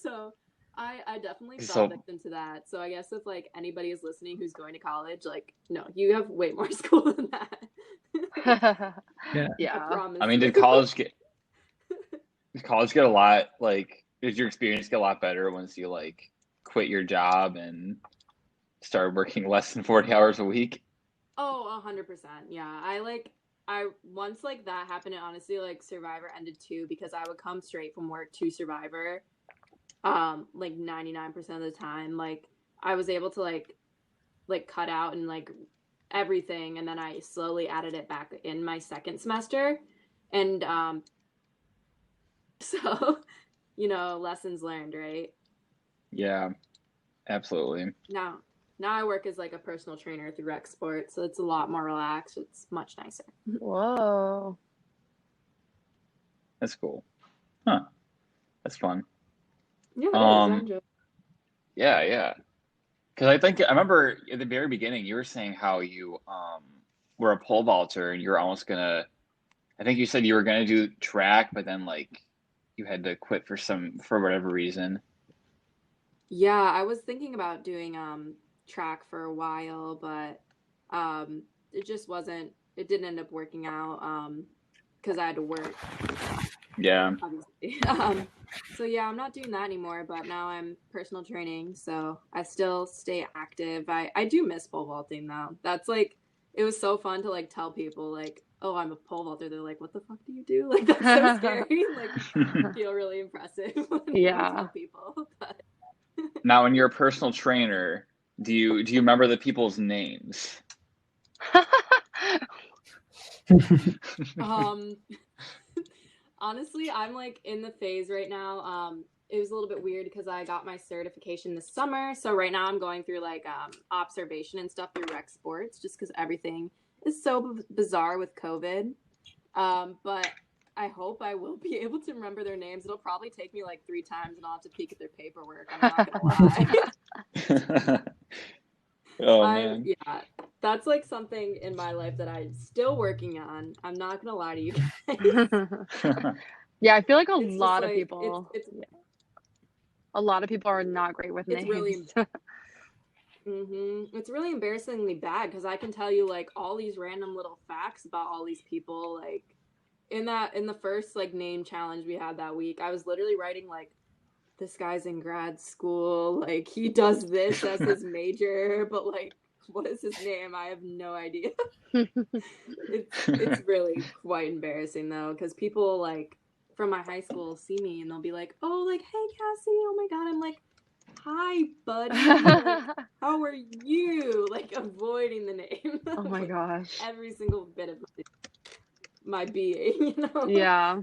So I definitely fell So victim to that. So I guess if like anybody is listening who's going to college, like no, you have way more school than that. Yeah. I Yeah. promise I mean, you. did college get a lot like did your experience get a lot better once you like quit your job and started working less than 40 hours a week? Oh, 100%. Yeah. I once like that happened, and honestly like Survivor ended too because I would come straight from work to Survivor like 99% of the time. Like I was able to like cut out and like everything, and then I slowly added it back in my second semester. And so lessons learned, right? Yeah, absolutely. Now I work as like a personal trainer through Rec Sports, so it's a lot more relaxed. It's much nicer. Whoa. That's cool. Huh. That's fun. Yeah, it is. I Um, enjoy it. yeah. Because I remember at the very beginning you were saying how you were a pole vaulter and you were almost gonna I think you said you were gonna do track, but then like you had to quit for whatever reason. Yeah, I was thinking about doing track for a while, but it just wasn't it didn't end up working out because I had to work, Yeah. obviously. So yeah, I'm not doing that anymore, but now I'm personal training, so I still stay active. I do miss pole vaulting though. That's like it was so fun to like tell people like, "Oh, I'm a pole vaulter." They're like, "What the fuck do you do?" Like that's so scary. Like feel really impressive when you Yeah. tell people. But Now, when you're a personal trainer, do you remember the people's names? um honestly, I'm like in the phase right now. It was a little bit weird because I got my certification this summer. So right now I'm going through like observation and stuff through Rec Sports just because everything is so bizarre with COVID. But I hope I will be able to remember their names. It'll probably take me like 3 times and I'll have to peek at their paperwork. I'm not gonna lie. Oh man. Yeah, that's like something in my life that I'm still working on. I'm not gonna lie to you guys. Yeah, I feel like It's just lot of like people it's a lot of people are not great with it's really names. it's really embarrassingly bad because I can tell you like all these random little facts about all these people. Like in the first like name challenge we had that week, I was literally writing like this guy's in grad school, like he does this as his major, but like what is his name? I have no idea. It's really quite embarrassing though, because people like from my high school see me and they'll be like, "Oh, like hey Cassie, oh my god," I'm like, "Hi, buddy, like, how are you?" Like avoiding the name. Oh my Like, gosh. every single bit of my being, Yeah.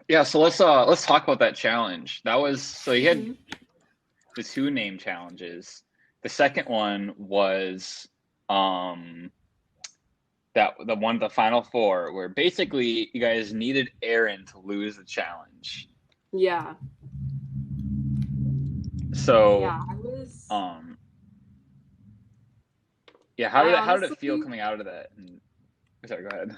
Yeah, so let's talk about that challenge. That was so you had Mhm. the 2 name challenges. The second one was the final 4 where basically you guys needed Erin to lose the challenge. Yeah. So Yeah, I was. yeah, how did it feel coming out of that? Sorry, go ahead.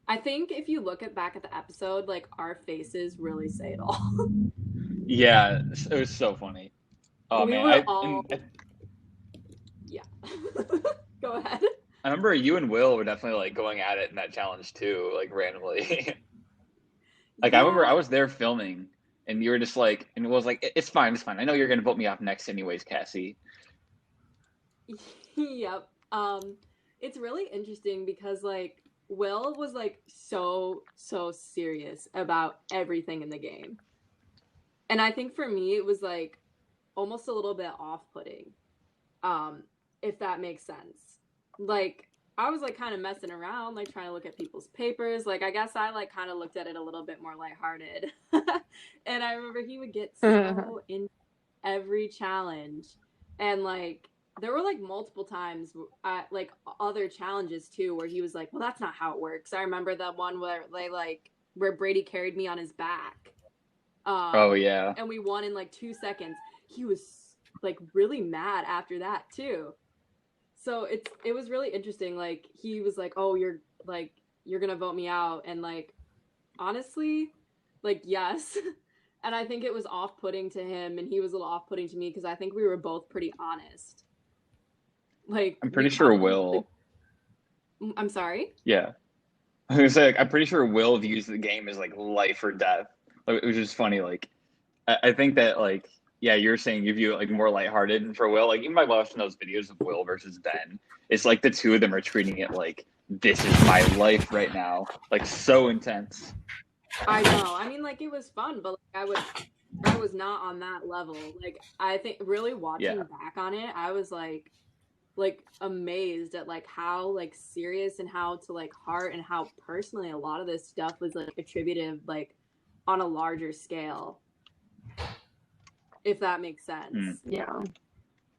I think if you look back at the episode, like our faces really say it all. Yeah, it was so funny. Oh We man, were all. Yeah. Go ahead. I remember you and Will were definitely like going at it in that challenge too, like randomly. Like I remember I Yeah. was there filming and you were just like, and Will was like, it's fine, it's fine. I know you're gonna vote me off next anyways, Cassie. Yep. It's really interesting because like Will was like so serious about everything in the game. And I think for me it was like almost a little bit off-putting. Um, if that makes sense. Like I was like kind of messing around, like trying to look at people's papers. Like I guess I like kind of looked at it a little bit more lighthearted. And I remember he would get so in every challenge. And like there were like multiple times like other challenges too where he was like, well, that's not how it works. I remember that one where they like where Brady carried me on his back. Oh yeah. And we won in like 2 seconds. He was like really mad after that too. So it was really interesting. Like he was like, oh, you're gonna vote me out. And like honestly, like yes. And I think it was off-putting to him and he was a little off-putting to me because I think we were both pretty honest. Like I'm we pretty sure probably Will. I'm sorry? Yeah. I was gonna say, like, I'm pretty sure Will views the game as like life or death. Like, which is funny. Like, I think that like, yeah, you're saying you view it like more lighthearted, and for Will, like, even by watching those videos of Will versus Ben, it's like the two of them are treating it like this is my life right now, like so intense. I know. I mean, like it was fun, but like I was not on that level. Like I think really watching Yeah. back on it, I was like amazed at like how like serious and how to like heart and how personally a lot of this stuff was like attributive like on a larger scale. If that makes sense. Mm.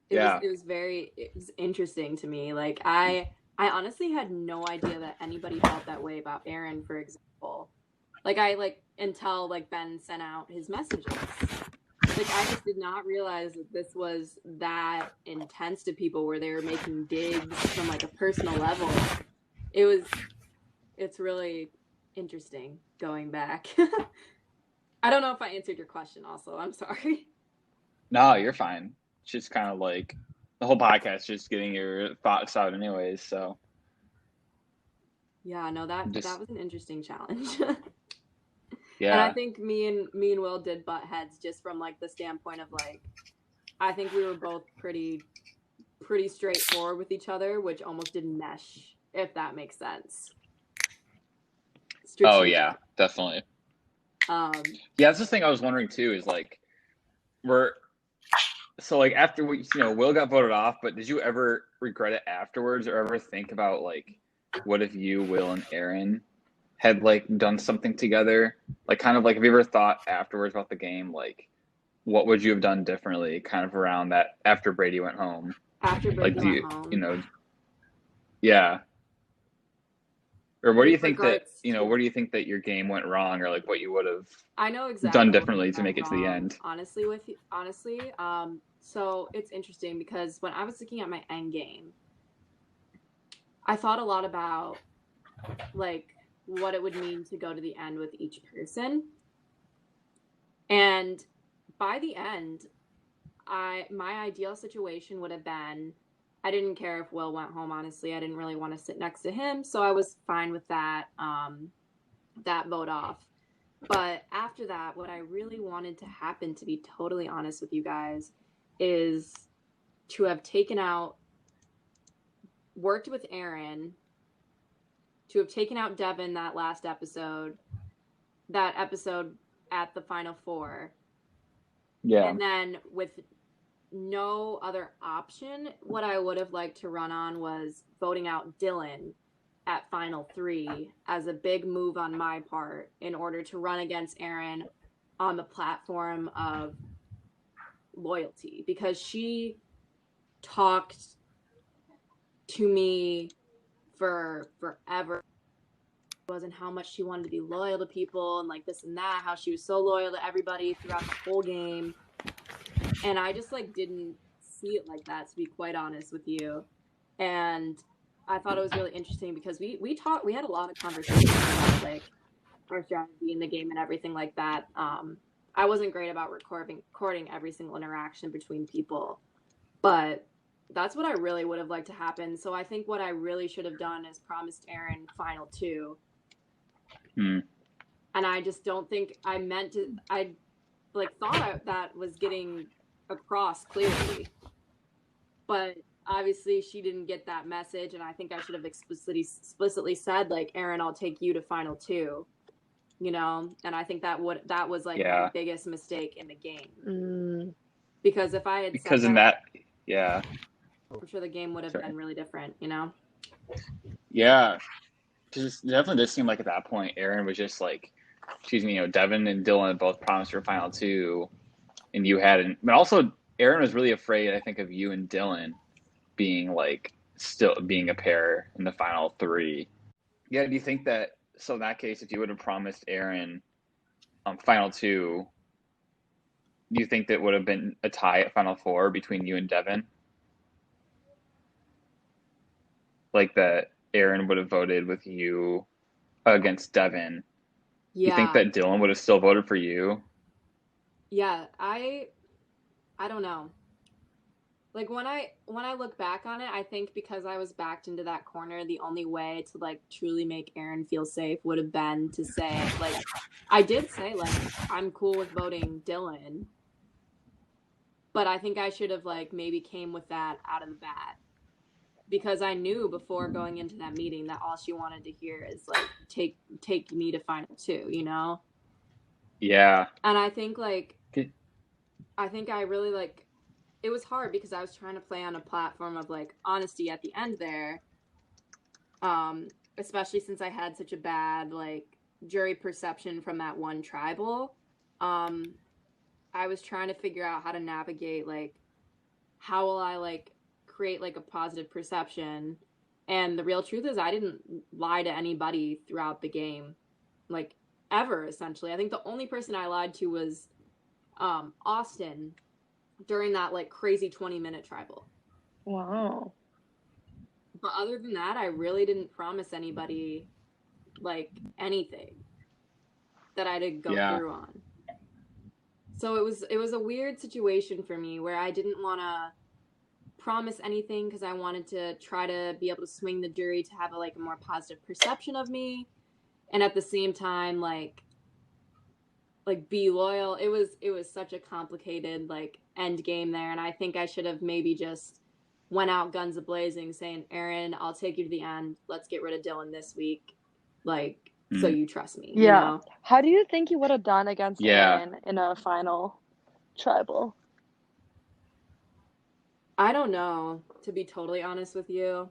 Yeah. It was interesting to me. Like I honestly had no idea that anybody felt that way about Erin, for example. Like I like until like Ben sent out his messages. Like I just did not realize that this was that intense to people where they were making digs from like a personal level. It's really interesting going back. I don't know if I answered your question also. I'm sorry. No, you're fine. It's just kind of like the whole podcast, just getting your thoughts out, anyways. So Yeah, no, that just was an interesting challenge. yeah. And I think me and Will did butt heads just from like the standpoint of like I think we were both pretty straightforward with each other, which almost didn't mesh, if that makes sense. Oh yeah, definitely. Yeah, that's the thing I was wondering too. Is like so like after Will got voted off, but did you ever regret it afterwards, or ever think about like what if you, Will, and Erin had like done something together? Like kind of like have you ever thought afterwards about the game, like what would you have done differently kind of around that after Brady went home? After Brady like went home. Yeah. Or what do you think that where do you think that your game went wrong, or like what you would have I know exactly done differently to make it to the end? Honestly, so it's interesting because when I was looking at my end game, I thought a lot about like what it would mean to go to the end with each person. And by the end, my ideal situation would have been I didn't care if Will went home, honestly. I didn't really want to sit next to him, so I was fine with that that vote off. But after that, what I really wanted to happen, to be totally honest with you guys, is to have worked with Erin, to have taken out Devin that last episode, that episode at the Final Four. Yeah. And then with no other option, what I would have liked to run on was voting out Dylan at Final 3 as a big move on my part in order to run against Erin on the platform of loyalty, because she talked to me for forever and how much she wanted to be loyal to people and like this and that, how she was so loyal to everybody throughout the whole game. And I just like didn't see it like that, to be quite honest with you. And I thought it was really interesting because we had a lot of conversations about like our strategy in the game and everything like that. I wasn't great about recording every single interaction between people, but That's what I really would have liked to happen. So I think what I really should have done is promised Erin final 2. Hmm. And I just don't think I meant to. I thought that was getting across clearly, but obviously she didn't get that message, and I think I should have explicitly said, like, Erin, I'll take you to final 2, you know. And I think that was like my biggest mistake in the game, because if I had said that, I'm sure the game would have been really different, you know. Yeah, because it definitely does seem like at that point Erin was just like, excuse me, you know, Devin and Dylan both promised her final 2, and you hadn't. But also, Erin was really afraid, I think, of you and Dylan being like still being a pair in the final 3. Yeah, do you think that? So in that case, if you would have promised Erin final 2, do you think that would have been a tie at final 4 between you and Devin? Like that Erin would have voted with you against Devin. Yeah. You think that Dylan would have still voted for you? Yeah, I don't know. Like, when I look back on it, I think because I was backed into that corner, the only way to like truly make Erin feel safe would have been to say, like, I did say, like, I'm cool with voting Dylan, but I think I should have like maybe came with that out of the bat, because I knew before going into that meeting that all she wanted to hear is like, take me to final 2, you know? Yeah. And I think like I think I really like, it was hard because I was trying to play on a platform of like honesty at the end there, especially since I had such a bad like jury perception from that one tribal. I was trying to figure out how to navigate, like, how will I like create like a positive perception. And the real truth is I didn't lie to anybody throughout the game, like, ever, essentially. I think the only person I lied to was Austin during that like crazy 20-minute tribal. Wow. But other than that, I really didn't promise anybody like anything that I did go through on. So it was a weird situation for me where I didn't want to promise anything because I wanted to try to be able to swing the jury to have a more positive perception of me, and at the same time like be loyal. It was such a complicated like end game there, and I think I should have maybe just went out guns a-blazing saying, Erin, I'll take you to the end. Let's get rid of Dylan this week. Like, so you trust me. Yeah. You know? How do you think you would have done against Erin in a final tribal? I don't know, to be totally honest with you.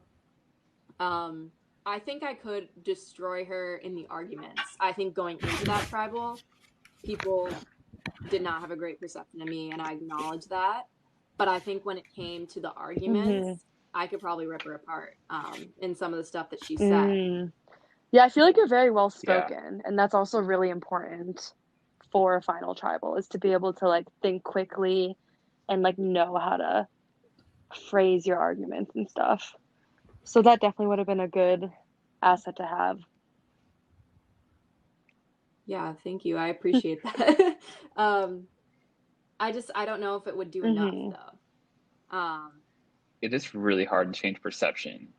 I think I could destroy her in the arguments. I think going into that tribal, people did not have a great perception of me, and I acknowledge that. But I think when it came to the arguments, I could probably rip her apart in some of the stuff that she said. Yeah, I feel like you're very well spoken, and that's also really important for a final tribal, is to be able to like think quickly and like know how to phrase your arguments and stuff. So that definitely would have been a good asset to have. Yeah, thank you. I appreciate that. I don't know if it would do enough though. It is really hard to change perception.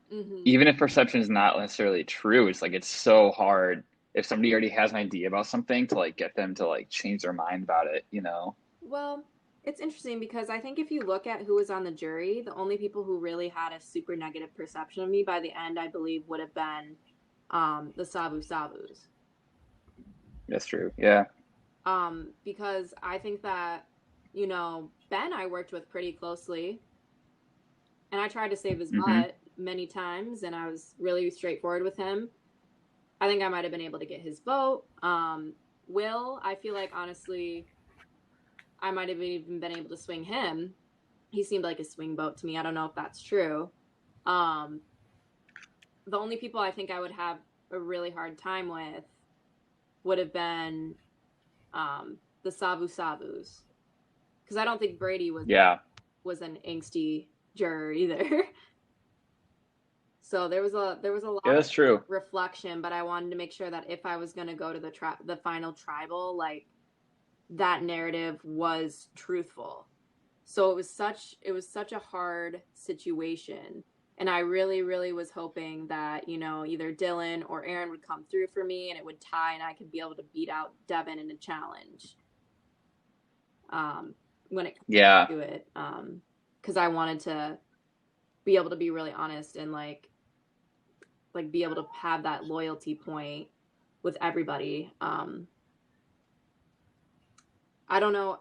Even if perception is not necessarily true, it's like, it's so hard if somebody already has an idea about something to like get them to like change their mind about it, you know? Well, it's interesting because I think if you look at who was on the jury, the only people who really had a super negative perception of me by the end, I believe, would have been the Savu Savus. That's true. Yeah. Because I think that, you know, Ben I worked with pretty closely, and I tried to save his butt many times, and I was really straightforward with him. I think I might have been able to get his vote. Will, I feel like, honestly, I might have even been able to swing him. He seemed like a swing vote to me. I don't know if that's true. The only people I think I would have a really hard time with would have been the Savu Savus. Because I don't think Brady was an angsty juror either. So there was a lot of reflection, but I wanted to make sure that if I was going to go to the final tribal, like, that narrative was truthful. So it was such a hard situation. And I really, really was hoping that, either Dylan or Erin would come through for me and it would tie and I could be able to beat out Devin in a challenge. When it comes to it. Because I wanted to be able to be really honest and like be able to have that loyalty point with everybody. I don't know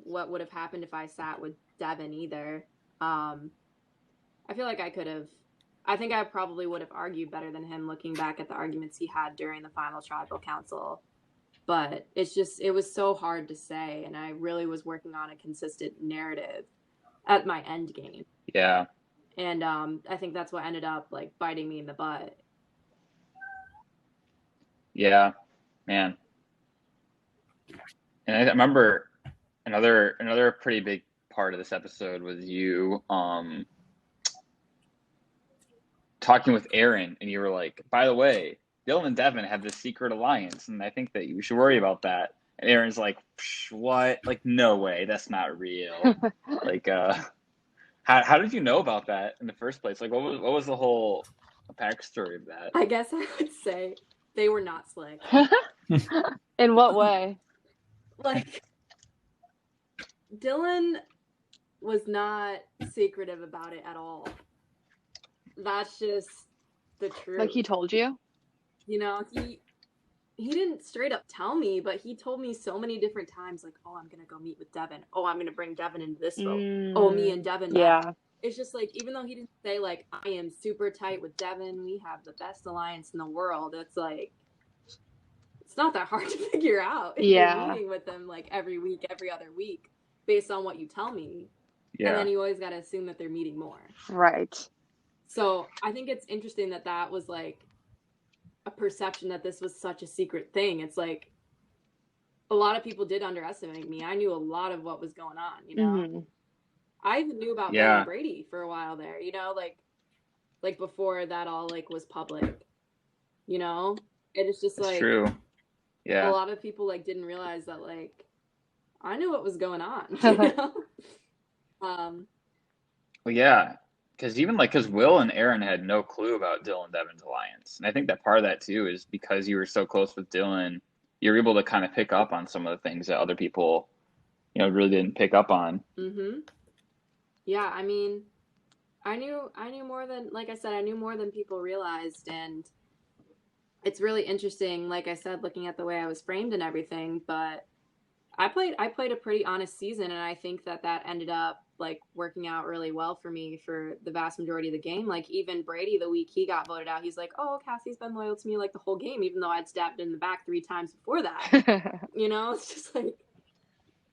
what would have happened if I sat with Devin either. I feel like I think I probably would have argued better than him looking back at the arguments he had during the final tribal council. But it was so hard to say, and I really was working on a consistent narrative at my end game. Yeah. And I think that's what ended up like biting me in the butt. Yeah, man. And I remember another pretty big part of this episode was you talking with Erin, and you were like, by the way, Dylan and Devin have this secret alliance, and I think that you should worry about that. And Erin's like, what? Like, no way, that's not real. Like, how did you know about that in the first place? Like, what was the whole backstory of that? I guess I would say they were not slick. In what way? Like, Dylan was not secretive about it at all. That's just the truth. Like he told you? He didn't straight up tell me, but he told me so many different times, like, oh, I'm going to go meet with Devin. Oh, I'm going to bring Devin into this vote. Oh, me and Devin. Yeah. It's just like, even though he didn't say, like, I am super tight with Devin, we have the best alliance in the world, it's like, it's not that hard to figure out if you're meeting with them, like, every week, every other week, based on what you tell me. Yeah. And then you always got to assume that they're meeting more. Right. So I think it's interesting that was, like, a perception that this was such a secret thing. It's like a lot of people did underestimate me. I knew a lot of what was going on, Mm-hmm. I even knew about Bill and Brady for a while there, like before that all like was public, and it's just That's like true. Yeah. A lot of people like didn't realize that like I knew what was going on. Well, yeah. Because Will and Erin had no clue about Dylan and Devin's alliance. And I think that part of that, too, is because you were so close with Dylan, you're able to kind of pick up on some of the things that other people, really didn't pick up on. Mm-hmm. Yeah, I mean, I knew more than, like I said, I knew more than people realized. And it's really interesting, like I said, looking at the way I was framed and everything. But I played a pretty honest season, and I think that ended up like working out really well for me for the vast majority of the game. Like even Brady, the week he got voted out, he's like, oh, Cassie's been loyal to me like the whole game, even though I'd stabbed in the back 3 times before that. It's just like,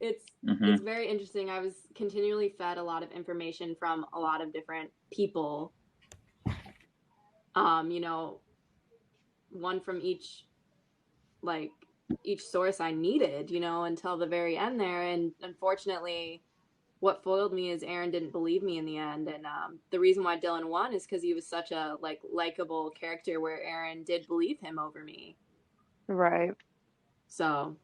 it's very interesting. I was continually fed a lot of information from a lot of different people. One from each source I needed, until the very end there. And unfortunately, what foiled me is Erin didn't believe me in the end. And the reason why Dylan won is because he was such a likable character where Erin did believe him over me. Right. So,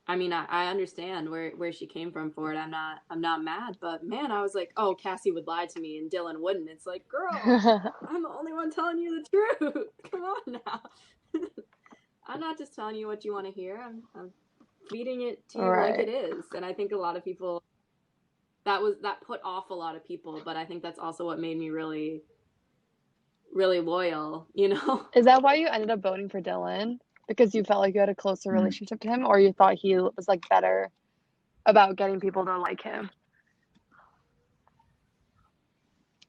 I mean, I understand where she came from for it. I'm not mad, but man, I was like, oh, Cassie would lie to me and Dylan wouldn't. It's like, girl, I'm the only one telling you the truth. Come on now. I'm not just telling you what you want to hear. I'm feeding it to you like it is. And I think a lot of people, that put off a lot of people, but I think that's also what made me really, really loyal, Is that why you ended up voting for Dylan? Because you felt like you had a closer relationship to him, or you thought he was like better about getting people to like him?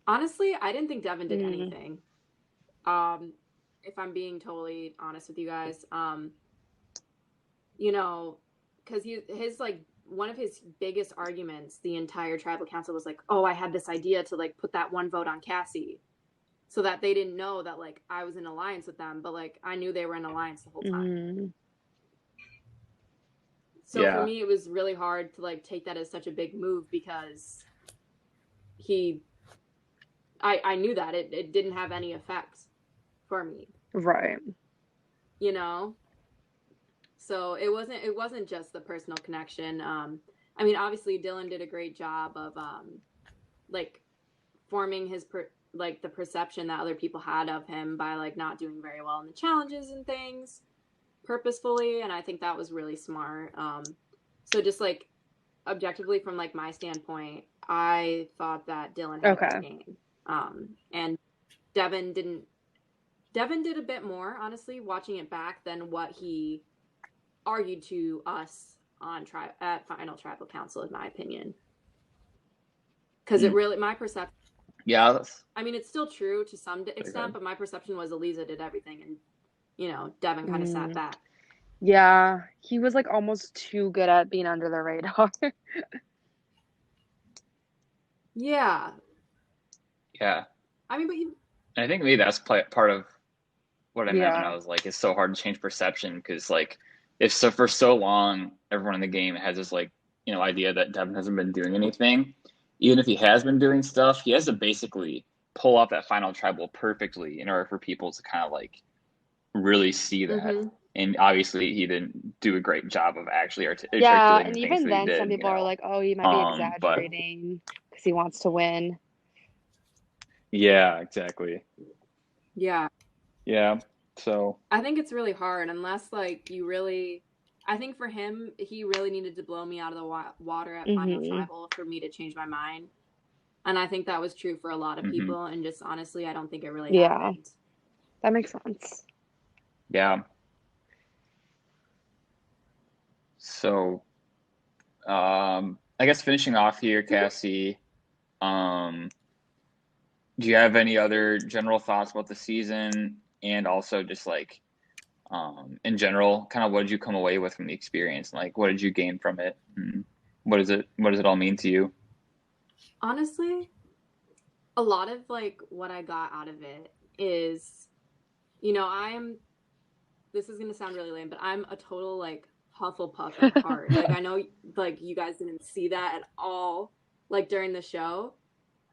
Honestly, I didn't think Devin did anything. If I'm being totally honest with you guys, because his like one of his biggest arguments the entire tribal council was like, oh, I had this idea to like put that one vote on Cassie, so that they didn't know that like I was in alliance with them, but like I knew they were in alliance the whole time. So for me, it was really hard to like take that as such a big move because I knew that it didn't have any effect for me. Right. So it wasn't just the personal connection. I mean, obviously Dylan did a great job of like forming his the perception that other people had of him by like not doing very well in the challenges and things purposefully, and I think that was really smart. So just like objectively from like my standpoint, I thought that Dylan had a good game. And Devin did a bit more, honestly, watching it back than what he argued to us on at Final Tribal Council, in my opinion. Because it really, my perception. Yeah. I mean, it's still true to some extent, but my perception was Eliza did everything, and you know, Devin kind of sat back. Yeah, he was like almost too good at being under the radar. Yeah. Yeah. I mean, but I think maybe that's part of what I meant when I was like, it's so hard to change perception, because like if so for so long everyone in the game has this like, you know, idea that Devin hasn't been doing anything. Even if he has been doing stuff, he has to basically pull off that final tribal perfectly in order for people to kind of like really see that. And obviously he didn't do a great job of actually articulating and the even things then that he did, some people are like, oh, he might be exaggerating because he wants to win. Yeah, exactly. Yeah. So I think it's really hard unless like you really, I think for him, he really needed to blow me out of the water at Final Tribal for me to change my mind. And I think that was true for a lot of people. And just honestly, I don't think it really happened. That makes sense. Yeah. So, I guess finishing off here, Cassie, do you have any other general thoughts about the season, and also just like, in general, kind of what did you come away with from the experience? Like, what did you gain from it? And what does it all mean to you? Honestly, a lot of like what I got out of it is, you know, this is going to sound really lame, but I'm a total like Hufflepuff at heart. Like I know like you guys didn't see that at all like during the show,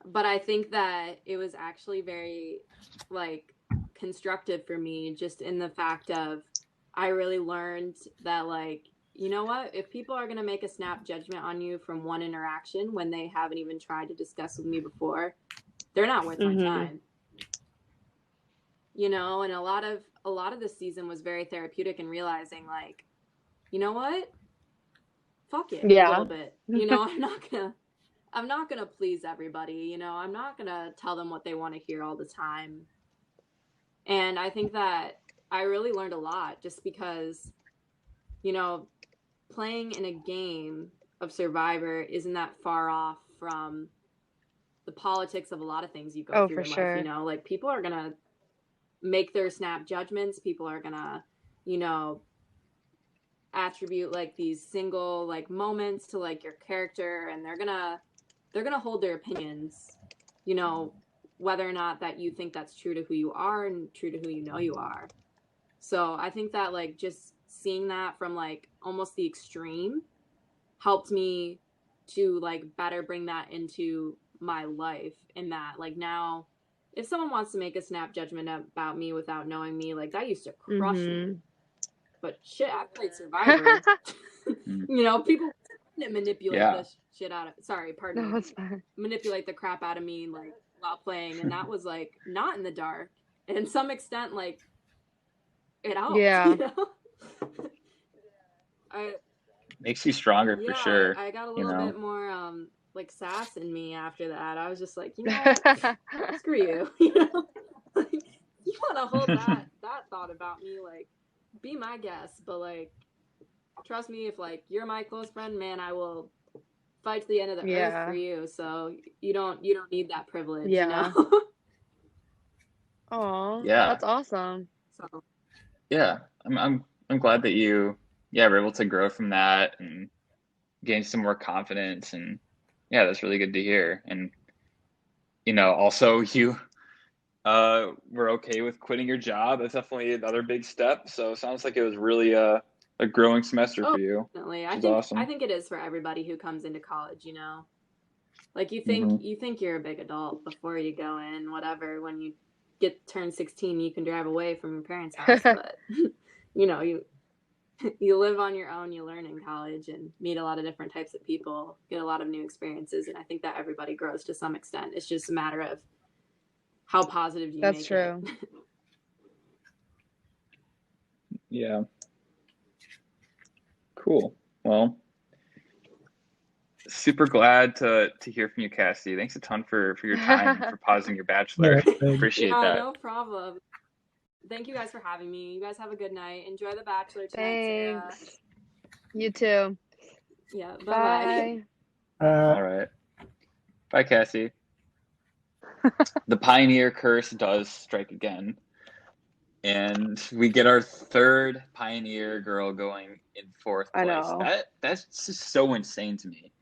but I think that it was actually very like constructive for me, just in the fact of I really learned that like, you know what, if people are going to make a snap judgment on you from one interaction when they haven't even tried to discuss with me before, they're not worth my time. You know, and a lot of this season was very therapeutic in realizing like, you know what, fuck it a little bit. You know, I'm not gonna please everybody. You know, I'm not gonna tell them what they want to hear all the time. And I think that I really learned a lot just because, you know, playing in a game of Survivor isn't that far off from the politics of a lot of things you go through in life. You know, like people are gonna make their snap judgments. People are gonna, you know, attribute like these single like moments to like your character, and they're gonna hold their opinions, you know, whether or not that you think that's true to who you are and true to who you know you are. So I think that like just seeing that from like almost the extreme helped me to like better bring that into my life, in that like now if someone wants to make a snap judgment about me without knowing me, like that used to crush me. But shit, I played Survivor. You know, people manipulate the shit out of. Sorry, pardon me. Manipulate the crap out of me, like while playing, and that was like not in the dark. And to some extent, like it helped. Yeah. You know? Makes you stronger for sure. I got a little bit more like sass in me after that. I was just like, you know what? Screw you. You know, like, you want to hold that thought about me, like. Be my guest, but like trust me, if like you're my close friend, man, I will fight to the end of the earth for you. So you don't need that privilege, you know. Oh, that's awesome. So I'm glad that you were able to grow from that and gain some more confidence, and that's really good to hear. And you know, also you were okay with quitting your job. That's definitely another big step. So it sounds like it was really a growing semester for you. Definitely. Awesome. I think it is for everybody who comes into college, you know. Like you think you're a big adult before you go in, whatever. When you turn 16, you can drive away from your parents' house, but you know, you live on your own, you learn in college and meet a lot of different types of people, get a lot of new experiences, and I think that everybody grows to some extent. It's just a matter of how positive you That's make true. it. Yeah. Cool. Well, super glad to hear from you, Cassie. Thanks a ton for your time and for pausing your bachelor. Appreciate that. No problem. Thank you guys for having me. You guys have a good night. Enjoy the Bachelor tonight, Sarah. Thanks. You too. Yeah, bye-bye. All right. Bye, Cassie. The Pioneer curse does strike again. And we get our third Pioneer girl going in fourth place. I know. That's just so insane to me.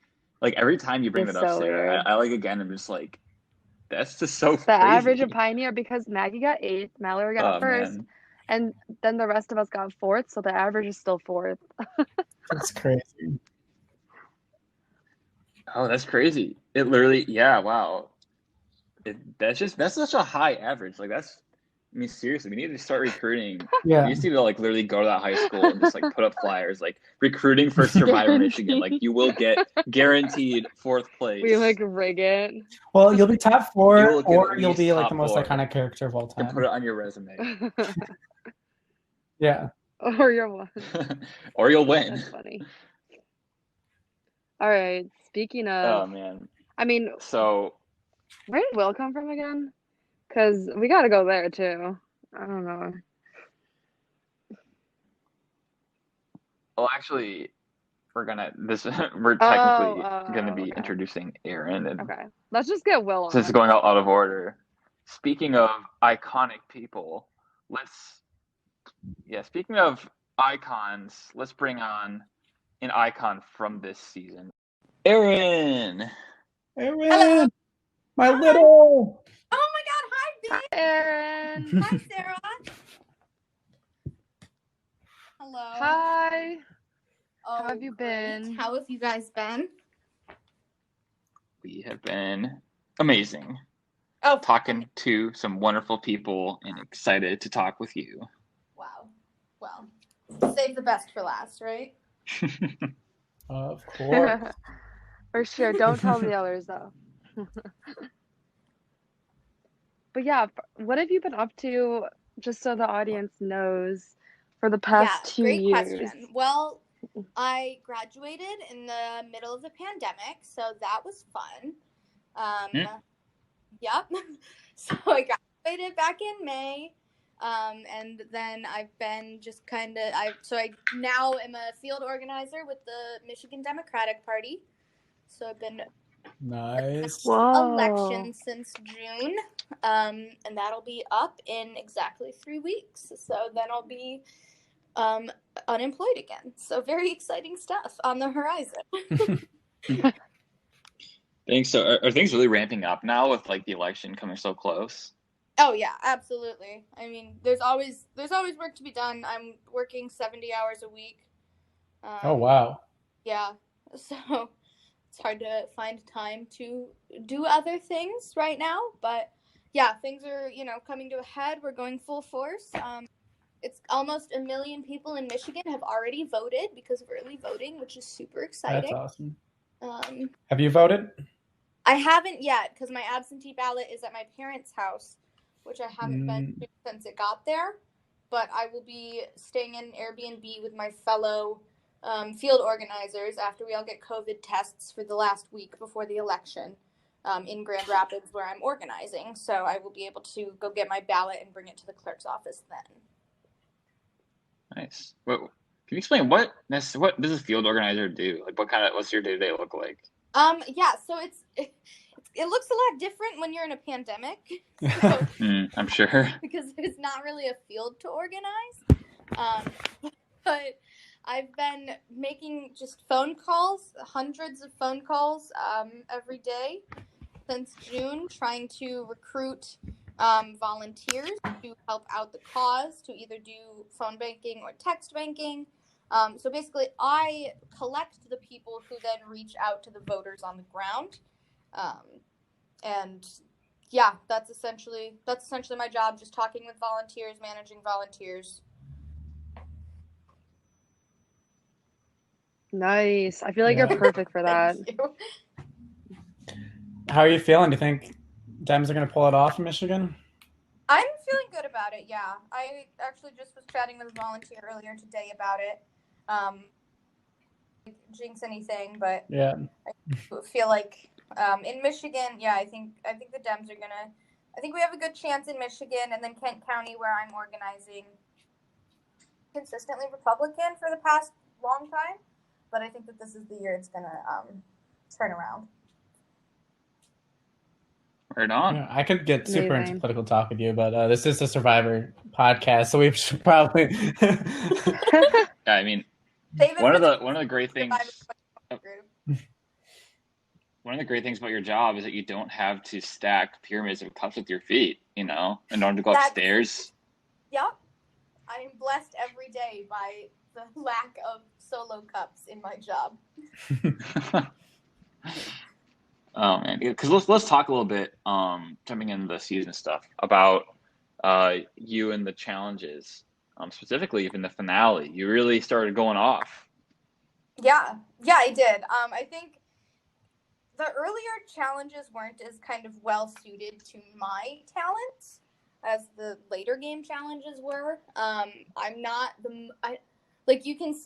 Like, every time you bring It's that up, so Sarah, weird. I like, again, I'm just like, that's just so The crazy. average of Pioneer, because Maggie got 8th, Mallory got first, man. and then the rest of us got 4th, so the average is still 4th. That's crazy. Oh, that's crazy. It literally, yeah, wow. That's such a high average. Like, that's, I mean, seriously, we need to start recruiting. Yeah. We just need to, like, literally go to that high school and just, like, put up flyers, like, recruiting for Survivor Michigan. Like, you will get guaranteed 4th place. We like rig it. Well, you'll be top 4, You will get or at you'll be least like the top most 4. iconic character of all And time. put it on your resume. Yeah. Or you're one. Or you'll win. That's funny. All right. Speaking of, Oh, man. I mean, So, where did Will come from again? Because we got to go there too. I don't know. well, actually, we're technically gonna be okay. introducing Erin, and Okay. Let's just get Will on. since it's going out of order. Speaking of iconic people, speaking of icons, let's bring on an icon from this season. Erin! Erin! My little! Oh my god, hi, B! Hi, Erin! Hi, Sarah! Hello. Hi! Oh, How have you been? Great. How have you guys been? We have been amazing. Oh, talking to some wonderful people and excited to talk with you. Wow. Well, save the best for last, right? Of course. For sure. Don't tell the others, though. But yeah, what have you been up to, just so the audience knows, for the past 2 great years? Question. Well, I graduated in the middle of the pandemic, so that was fun. Yep. So I graduated back in May, and then I've been just I now am a field organizer with the Michigan Democratic Party. So I've been Nice. election since June, and that'll be up in exactly 3 weeks. So then I'll be unemployed again. So very exciting stuff on the horizon. Thanks. So are things really ramping up now with like the election coming so close? Oh yeah, absolutely. I mean, there's always work to be done. I'm working 70 hours a week. Oh wow. Yeah. So it's hard to find time to do other things right now, but yeah, things are, coming to a head. We're going full force. It's almost 1 million people in Michigan have already voted because of early voting, which is super exciting. That's awesome. Have you voted? I haven't yet because my absentee ballot is at my parents' house, which I haven't been to since it got there. But I will be staying in an Airbnb with my fellow field organizers after we all get COVID tests for the last week before the election in Grand Rapids, where I'm organizing. So I will be able to go get my ballot and bring it to the clerk's office then. Nice. Can you explain what does a field organizer do? Like, what's your day-to-day look like? Yeah, so it looks a lot different when you're in a pandemic. So, I'm sure. Because there's not really a field to organize. But I've been making just phone calls, hundreds of phone calls every day since June, trying to recruit volunteers to help out the cause, to either do phone banking or text banking. So basically, I collect the people who then reach out to the voters on the ground. And yeah, that's essentially my job, just talking with volunteers, managing volunteers. Nice. I feel like Yeah. you're perfect for that. Thank you. How are you feeling? Do you think Dems are going to pull it off in Michigan? I'm feeling good about it, yeah. I actually just was chatting with a volunteer earlier today about it. Jinx anything, but Yeah. I feel like in Michigan, yeah, I think the Dems are gonna. I think we have a good chance in Michigan, and then Kent County, where I'm organizing, consistently Republican for the past long time. But I think that this is the year it's gonna turn around. Right on. Yeah, I could get super into Amazing. political talk with you, but this is a Survivor podcast, so we should probably. Yeah, I mean, one of the great things. One of the great things about your job is that you don't have to stack pyramids of cups with your feet, and don't have to go upstairs. Yep. I am blessed every day by the lack of solo cups in my job. Oh man, because let's talk a little bit, jumping into the season stuff about you and the challenges, specifically even the finale. You really started going off. Yeah, I did. I think the earlier challenges weren't as kind of well suited to my talents as the later game challenges were. I'm not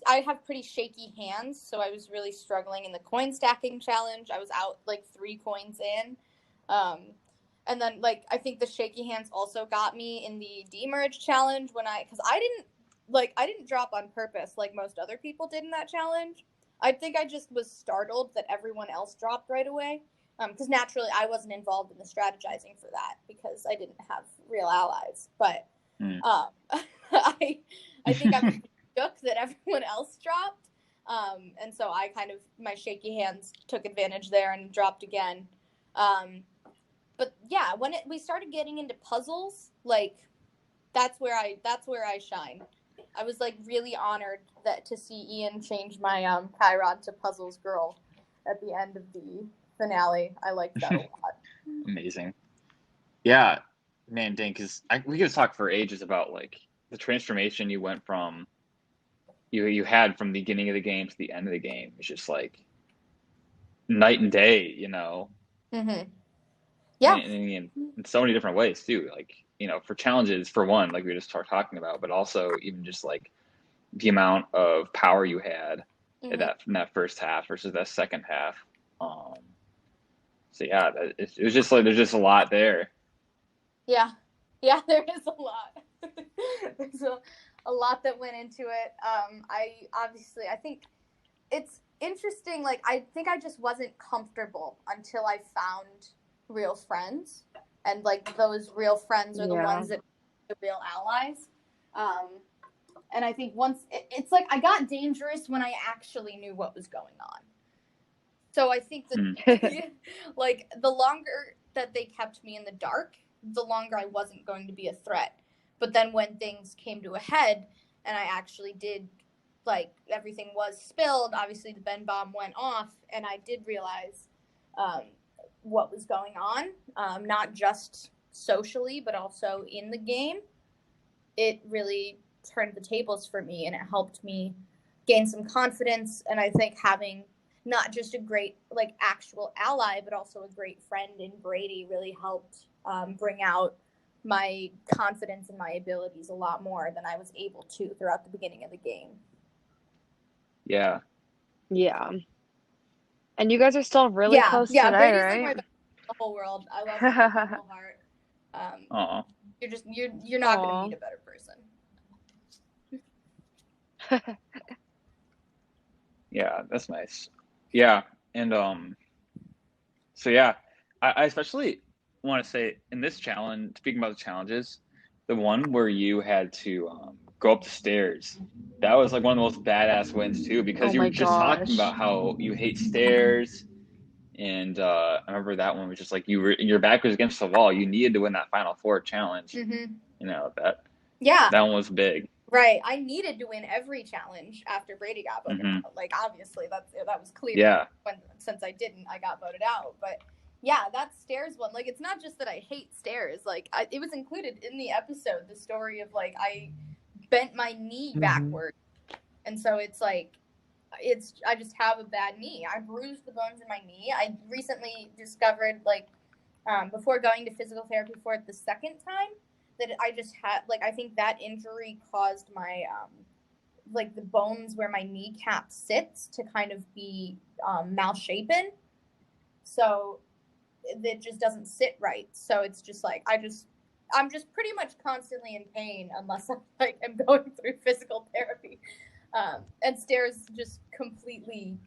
I have pretty shaky hands, so I was really struggling in the coin stacking challenge. I was out like 3 coins in. And then I think the shaky hands also got me in the demerge challenge because I didn't drop on purpose like most other people did in that challenge. I think I just was startled that everyone else dropped right away. Because naturally I wasn't involved in the strategizing for that because I didn't have real allies. But I think I'm shook that everyone else dropped. And so I my shaky hands took advantage there and dropped again. But yeah, when we started getting into puzzles, that's where I shine. I was really honored to see Ian change my Chiron to Puzzles Girl at the end of the finale. I liked that a lot. Amazing. Yeah, man, dang, because we could talk for ages about the transformation you went from you had from the beginning of the game to the end of the game. It's just night and day, Mm-hmm. Yeah. And in so many different ways too. For challenges, for one, like we just started talking about, but also even just the amount of power you had in that first half versus that second half. So yeah, it was just there's just a lot there. Yeah, there is a lot. There's a lot that went into it. I think it's interesting. I think I just wasn't comfortable until I found real friends, and those real friends are the ones that are the real allies. And I think once it's I got dangerous when I actually knew what was going on. So I think that the longer that they kept me in the dark, the longer I wasn't going to be a threat. But then when things came to a head and I actually did, everything was spilled, obviously the Ben bomb went off, and I did realize what was going on, not just socially, but also in the game. It really turned the tables for me, and it helped me gain some confidence. And I think having not just a great actual ally, but also a great friend in Brady really helped bring out my confidence and my abilities a lot more than I was able to throughout the beginning of the game. Yeah. Yeah. And you guys are still really close today, Brady's right? the whole world. I love him with my whole heart. You're not going to meet a better person. Yeah, that's nice. Yeah, and so yeah, I especially want to say in this challenge, speaking about the challenges, the one where you had to go up the stairs, that was one of the most badass wins too, because you were just talking about how you hate stairs, and I remember that one was just your back was against the wall. You needed to win that Final Four challenge. Mm-hmm. That one was big. Right, I needed to win every challenge after Brady got voted out. Obviously, that was clear. Yeah. Since I didn't, I got voted out. But yeah, that stairs one, it's not just that I hate stairs. It was included in the episode, the story of I bent my knee backward, and so it's I just have a bad knee. I bruised the bones in my knee. I recently discovered, like, before going to physical therapy for it the second time, that I just had, like, I think that injury caused my, like, the bones where my kneecap sits to kind of be malshapen. So it just doesn't sit right. So it's just like, I'm just pretty much constantly in pain unless I'm going through physical therapy. And stairs just completely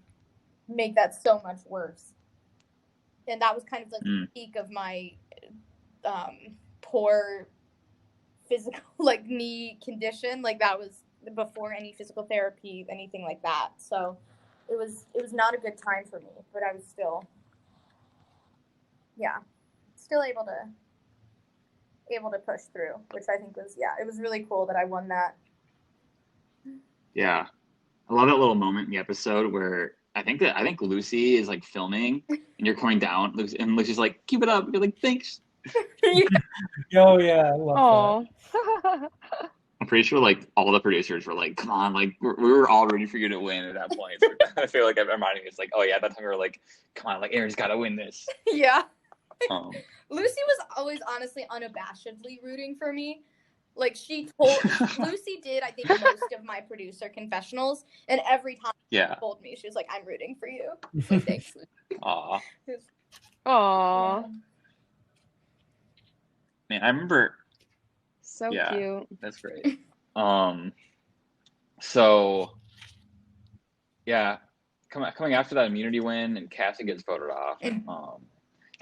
make that so much worse. And that was kind of like the peak of my poor physical, like, knee condition. Like, that was before any physical therapy, anything like that. So it was not a good time for me, but I was still able to push through, which I think was, it was really cool that I won that. Yeah. I love that little moment in the episode where I think Lucy is like filming and you're coming down and Lucy's like, keep it up. You're like, thanks. Oh yeah, I love that. I'm pretty sure like all the producers were like, come on, like we were all rooting for you to win at that point. So I feel like I'm reminding me, it's like, oh yeah, that time we were like, come on, like Erin's gotta win this. Yeah. Lucy was always honestly unabashedly rooting for me. Like, Lucy did, I think, most of my producer confessionals, and every time she told me, she was like, I'm rooting for you. Like, thanks, Lucy. Aw. Aww. Yeah. Man, I remember. So cute. That's great. So, yeah, coming after that immunity win and Cassie gets voted off.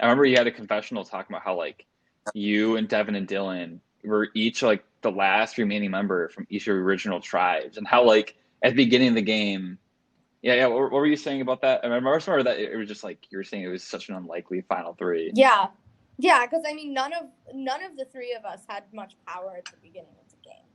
I remember you had a confessional talking about how, like, you and Devin and Dylan were each, like, the last remaining member from each of your original tribes, and how, like, at the beginning of the game, what were you saying about that? I remember that it was just, like, you were saying it was such an unlikely final three. Yeah, because, I mean, none of the three of us had much power at the beginning of the game.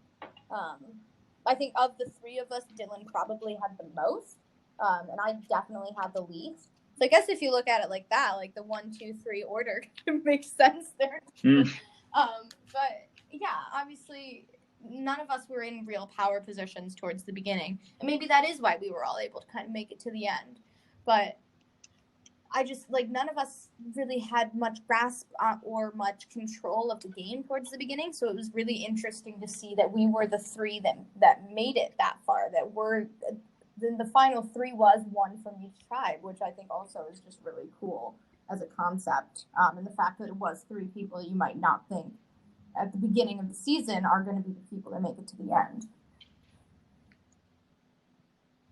I think of the three of us, Dylan probably had the most, and I definitely had the least. So I guess if you look at it like that, like the 1, 2, 3 order makes sense there. But yeah, obviously none of us were in real power positions towards the beginning. And maybe that is why we were all able to kind of make it to the end. But I just, like, none of us really had much grasp or much control of the game towards the beginning. So it was really interesting to see that we were the three that made it that far, that were... Then the final 3 was one from each tribe, which I think also is just really cool as a concept. And the fact that it was 3 people you might not think at the beginning of the season are going to be the people that make it to the end.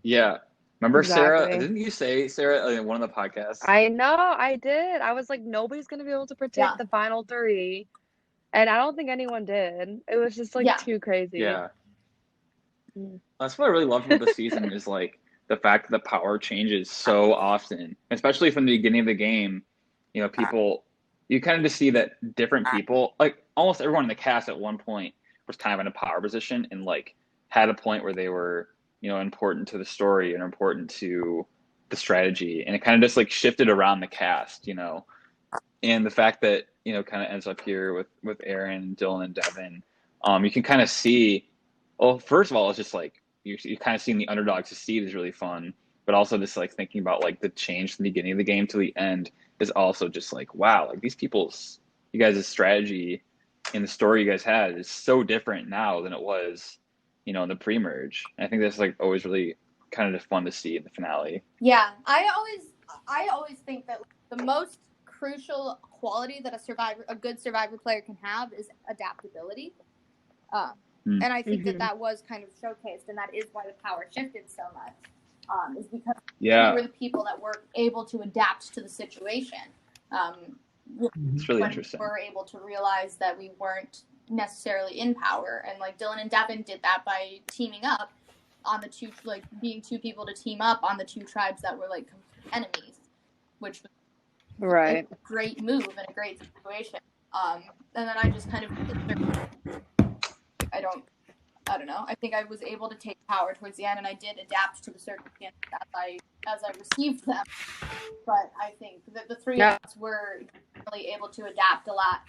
Yeah. Remember, Sarah, didn't you say, Sarah, in one of the podcasts? I know, I did. I was like, nobody's going to be able to predict the final 3. And I don't think anyone did. It was just, like, too crazy. Yeah. That's what I really loved about the season is, like, the fact that the power changes so often, especially from the beginning of the game. You know, people, you kind of just see that different people, like almost everyone in the cast at one point was kind of in a power position and, like, had a point where they were, you know, important to the story and important to the strategy. And it kind of just, like, shifted around the cast, you know. And the fact that, you know, kind of ends up here with Erin, Dylan, and Devin, you can kind of see. Well, first of all, it's just like you kind of seeing the underdog succeed is really fun, but also just, like, thinking about, like, the change from the beginning of the game to the end is also just like, wow, like, these you guys' strategy and the story you guys had is so different now than it was, you know, in the pre-merge. And I think that's, like, always really kind of just fun to see in the finale. Yeah, I always think that the most crucial quality that a good survivor player can have is adaptability. And I think that was kind of showcased, and that is why the power shifted so much, is because we were the people that were able to adapt to the situation. It's really interesting. We were able to realize that we weren't necessarily in power, and, like, Dylan and Devin did that by teaming up on the 2, like, being 2 people to team up on the 2 tribes that were, like, enemies, which was a great move and a great situation. And then I just kind of... I don't know. I think I was able to take power towards the end, and I did adapt to the circumstances as I received them. But I think that the 3 of us were really able to adapt a lot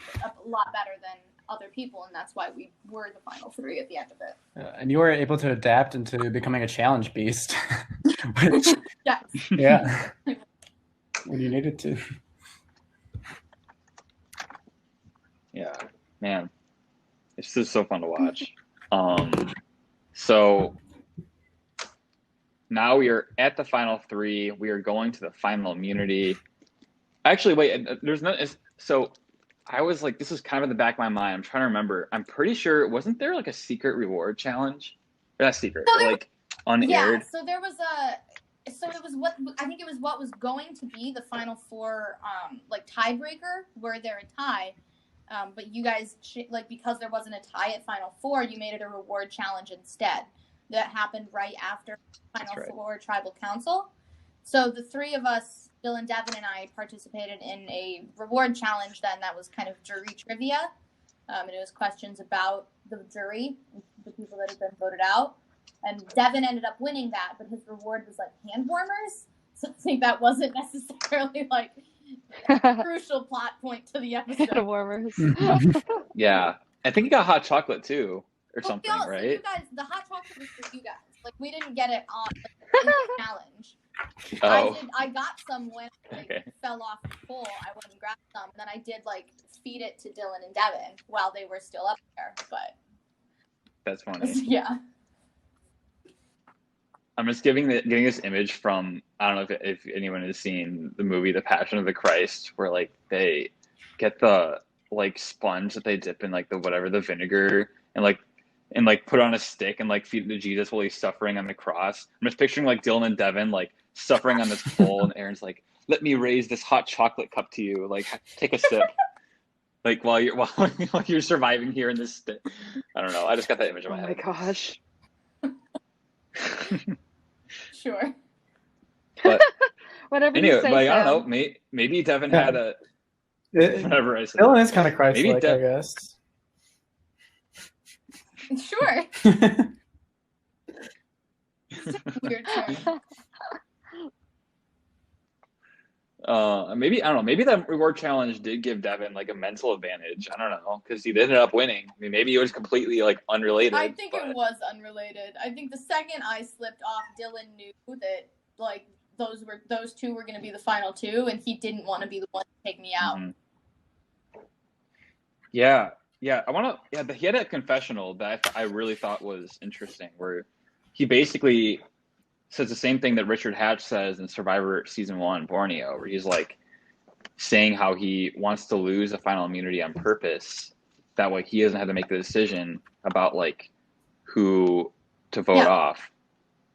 better than other people, and that's why we were the final 3 at the end of it. And you were able to adapt into becoming a challenge beast. Which, Yes. yeah, when you needed to. Yeah, man, it's just so fun to watch. So now we are at the final three. We are going to the final immunity. Actually, wait, there's no. So I was like, this is kind of in the back of my mind. I'm trying to remember. I'm pretty sure, wasn't there like a secret reward challenge? Or not secret, So but like unaired. Yeah, so there was so it was what I think it was what was going to be the final four, like tiebreaker, where they're a tie. But you guys, like, because there wasn't a tie at Final Four, you made it a reward challenge instead. That happened right after Final Four Tribal Council. So the three of us, Dylan, Devin, and I, participated in a reward challenge then that was kind of jury trivia. And it was questions about the jury, the people that had been voted out. And Devin ended up winning that, but his reward was like hand warmers. So I think that wasn't necessarily like crucial plot point to the episode. Hand warmers. Yeah, I think he got hot chocolate too, or something, right? So you guys, the hot chocolate was for you guys. Like, we didn't get it on in the challenge. Oh, I got some when I fell off the pole. I went and grabbed some, and then I did like feed it to Dylan and Devin while they were still up there. But that's funny. Yeah. I'm just getting this image from, I don't know if anyone has seen the movie The Passion of the Christ, where like they get the like sponge that they dip in like the vinegar and put on a stick and like feed it to Jesus while he's suffering on the cross. I'm just picturing like Dylan and Devin like suffering on this pole, and Erin's like, "Let me raise this hot chocolate cup to you. Like, take a sip." Like while you're surviving here in this. I don't know. I just got that image in my head. Oh my gosh. Sure. But whatever anyway, you say, like, I Sam. don't know. Maybe Devin had a. Whatever I said. Dylan is kind of Christ-like, I guess. Sure. Weird term. Maybe, I don't know. Maybe that reward challenge did give Devin like a mental advantage. I don't know, because he ended up winning. I mean, maybe it was completely like unrelated. I think it was unrelated. I think the second I slipped off, Dylan knew that like those two were going to be the final two, and he didn't want to be the one to take me out. Mm-hmm. Yeah. I want to. Yeah, he had a confessional that I really thought was interesting, where he basically says the same thing that Richard Hatch says in Survivor Season 1, Borneo, where he's like saying how he wants to lose the final immunity on purpose. That way he doesn't have to make the decision about like who to vote off,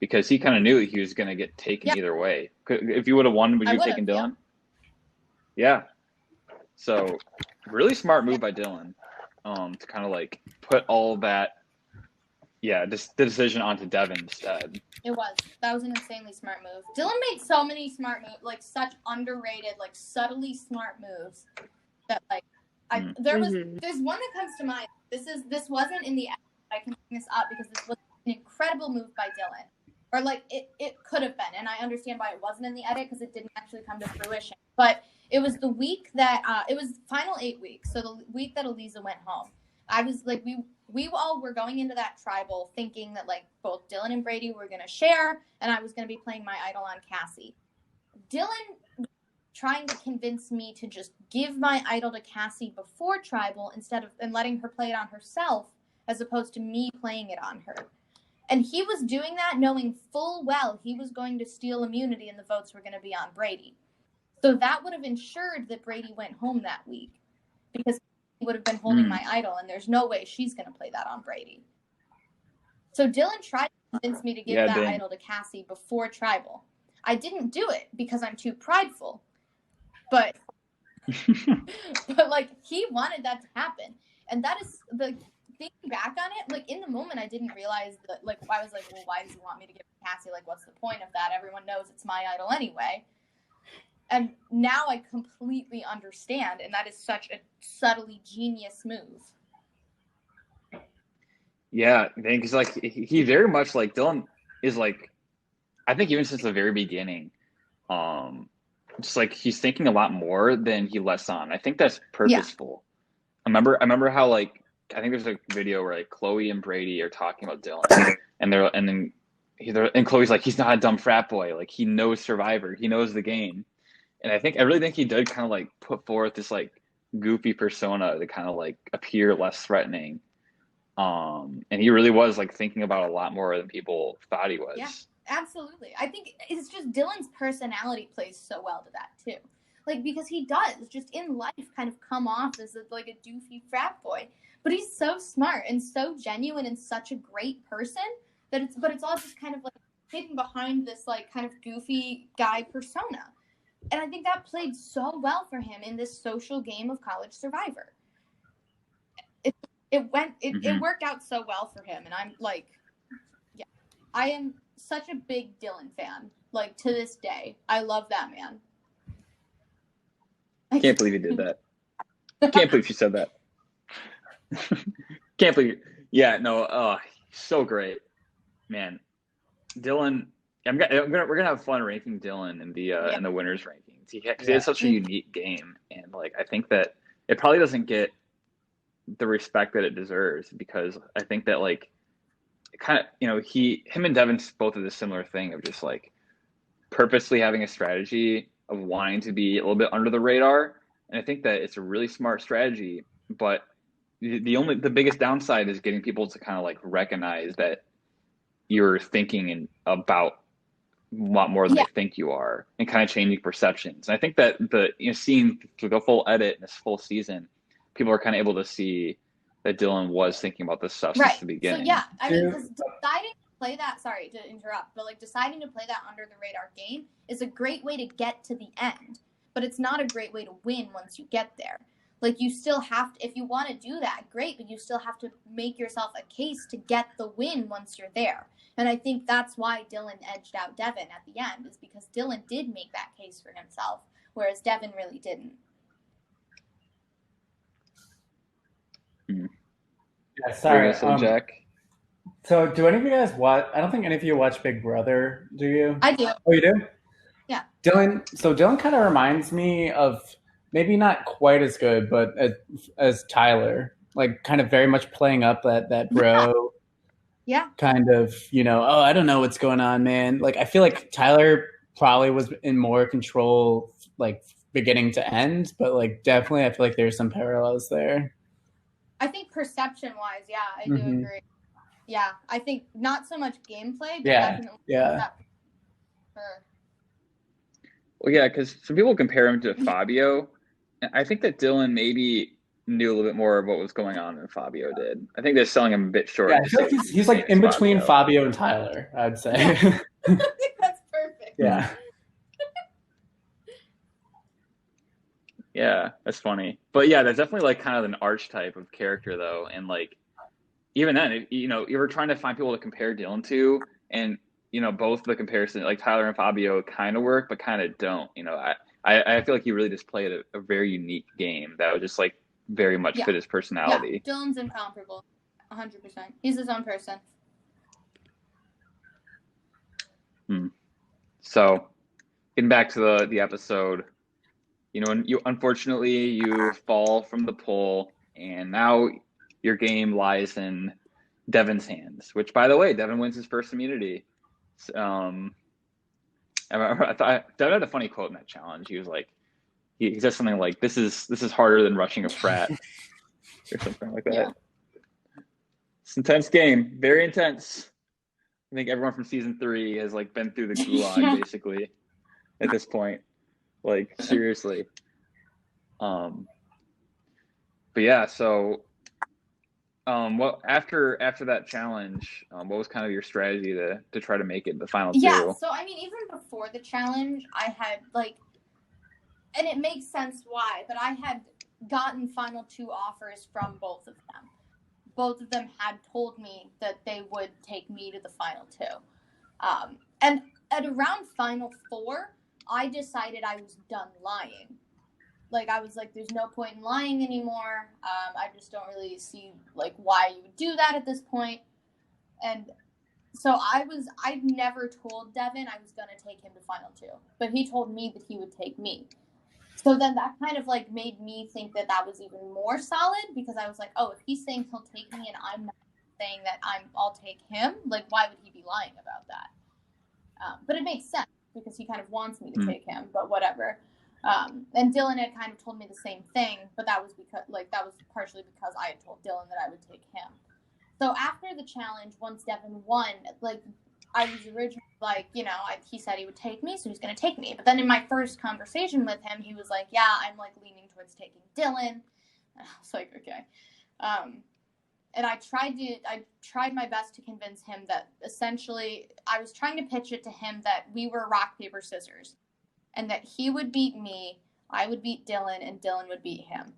because he kind of knew he was going to get taken either way. If you would have won, would you have taken Dylan? Yeah. So really smart move by Dylan, to kind of like put all that, the decision onto Devin instead. That was an insanely smart move. Dylan made so many smart moves, like such underrated, like subtly smart moves that like there's one that comes to mind. This wasn't in the edit. I can bring this up because this was an incredible move by Dylan. Or like it could have been, and I understand why it wasn't in the edit because it didn't actually come to fruition. But it was the week that it was final 8 weeks, so the week that Eliza went home. I was like, we all were going into that tribal thinking that like both Dylan and Brady were going to share, and I was going to be playing my idol on Cassie. Dylan trying to convince me to just give my idol to Cassie before tribal and letting her play it on herself, as opposed to me playing it on her. And he was doing that knowing full well he was going to steal immunity and the votes were going to be on Brady. So that would have ensured that Brady went home that week, because he would have been holding my idol, and there's no way she's going to play that on Brady. So Dylan tried to convince me to give that idol to Cassie before tribal. I didn't do it because I'm too prideful. But like he wanted that to happen. And that is the thinking back on it, like in the moment I didn't realize that, like I was like, well, why does he want me to give it to Cassie? Like, what's the point of that? Everyone knows it's my idol anyway. And now I completely understand, and that is such a subtly genius move. Yeah, because like he very much like Dylan is like, I think even since the very beginning, just like he's thinking a lot more than he lets on. I think that's purposeful. Yeah. I remember how like I think there's a video where like Chloe and Brady are talking about Dylan, and then and Chloe's like, he's not a dumb frat boy. Like, he knows Survivor. He knows the game. And I really think he did kind of like put forth this like goofy persona to kind of like appear less threatening. And he really was like thinking about a lot more than people thought he was. Yeah, absolutely. I think it's just Dylan's personality plays so well to that too. Like, because he does just in life kind of come off as like a doofy frat boy, but he's so smart and so genuine and such a great person that it's all just kind of like hidden behind this like kind of goofy guy persona. And I think that played so well for him in this social game of College Survivor. It worked out so well for him, and I'm like, yeah, I am such a big Dylan fan. Like, to this day, I love that man. I can't believe you did that. Can't believe you said that. Can't believe. Yeah, no. So great, man. Dylan. We're gonna have fun ranking Dylan in the winners rankings. He has such a unique game, and like I think that it probably doesn't get the respect that it deserves, because I think that like kind of, you know, him and Devin both did a similar thing of just like purposely having a strategy of wanting to be a little bit under the radar. And I think that it's a really smart strategy, but the biggest downside is getting people to kind of like recognize that you're thinking about a lot more than they think you are, and kind of changing perceptions. And I think that seeing through the full edit and this full season, people are kind of able to see that Dylan was thinking about this stuff since the beginning. So yeah, I mean, because deciding to play that, sorry to interrupt, but like deciding to play that under the radar game is a great way to get to the end, but it's not a great way to win once you get there. Like, you still have to, if you want to do that, great, but you still have to make yourself a case to get the win once you're there. And I think that's why Dylan edged out Devin at the end, is because Dylan did make that case for himself, whereas Devin really didn't. Yeah, sorry, Jack. So do any of you guys watch? I don't think any of you watch Big Brother, do you? I do. Oh, you do? Yeah. Dylan kind of reminds me of, maybe not quite as good, but as Tyler, like kind of very much playing up that bro. Yeah. Kind of, oh, I don't know what's going on, man. Like, I feel like Tyler probably was in more control, like beginning to end, but like definitely I feel like there's some parallels there. I think perception-wise, yeah, I do agree. Yeah, I think not so much gameplay, but definitely. Yeah. Well, yeah, because some people compare him to Fabio. And I think that Dylan maybe knew a little bit more of what was going on than Fabio did. I think they're selling him a bit short. Yeah, I feel like he's like in between Fabio and Tyler, I'd say. Yeah. I think that's perfect. Yeah. Yeah, that's funny. But yeah, that's definitely like kind of an archetype of character though. And like, even then, you were trying to find people to compare Dylan to, and both the comparison, like Tyler and Fabio, kind of work, but kind of don't. I feel like he really just played a very unique game that would just like very much fit his personality. Yeah, Dylan's incomparable, 100%. He's his own person. So, getting back to the episode, unfortunately you fall from the pole, and now your game lies in Devin's hands. Which, by the way, Devin wins his first immunity. I thought Devin had a funny quote in that challenge. He was like, he said something like, "This is harder than rushing a frat," or something like that. Yeah. It's an intense game, very intense. I think everyone from season 3 has like been through the gulag basically at this point. Like, seriously. But yeah, so after that challenge, what was kind of your strategy to try to make it the final two? Yeah, so I mean, even before the challenge, I had like, and it makes sense why, but I had gotten final 2 offers from both of them. Both of them had told me that they would take me to the final 2. And at around final 4, I decided I was done lying. Like, I was like, there's no point in lying anymore. I just don't really see, like, why you would do that at this point. And so I never told Devin I was going to take him to final 2. But he told me that he would take me. So then that kind of, like, made me think that was even more solid, because I was like, oh, if he's saying he'll take me and I'm not saying that I'll take him. Like, why would he be lying about that? But it makes sense because he kind of wants me to take him, but whatever. And Dylan had kind of told me the same thing, but that was partially because I had told Dylan that I would take him. So after the challenge, once Devin won, like, I was originally like, you know, he said he would take me, so he's going to take me. But then in my first conversation with him, he was like, yeah, I'm like leaning towards taking Dylan. I was like, okay. And I tried my best to convince him that essentially I was trying to pitch it to him that we were rock, paper, scissors, and that he would beat me, I would beat Dylan, and Dylan would beat him.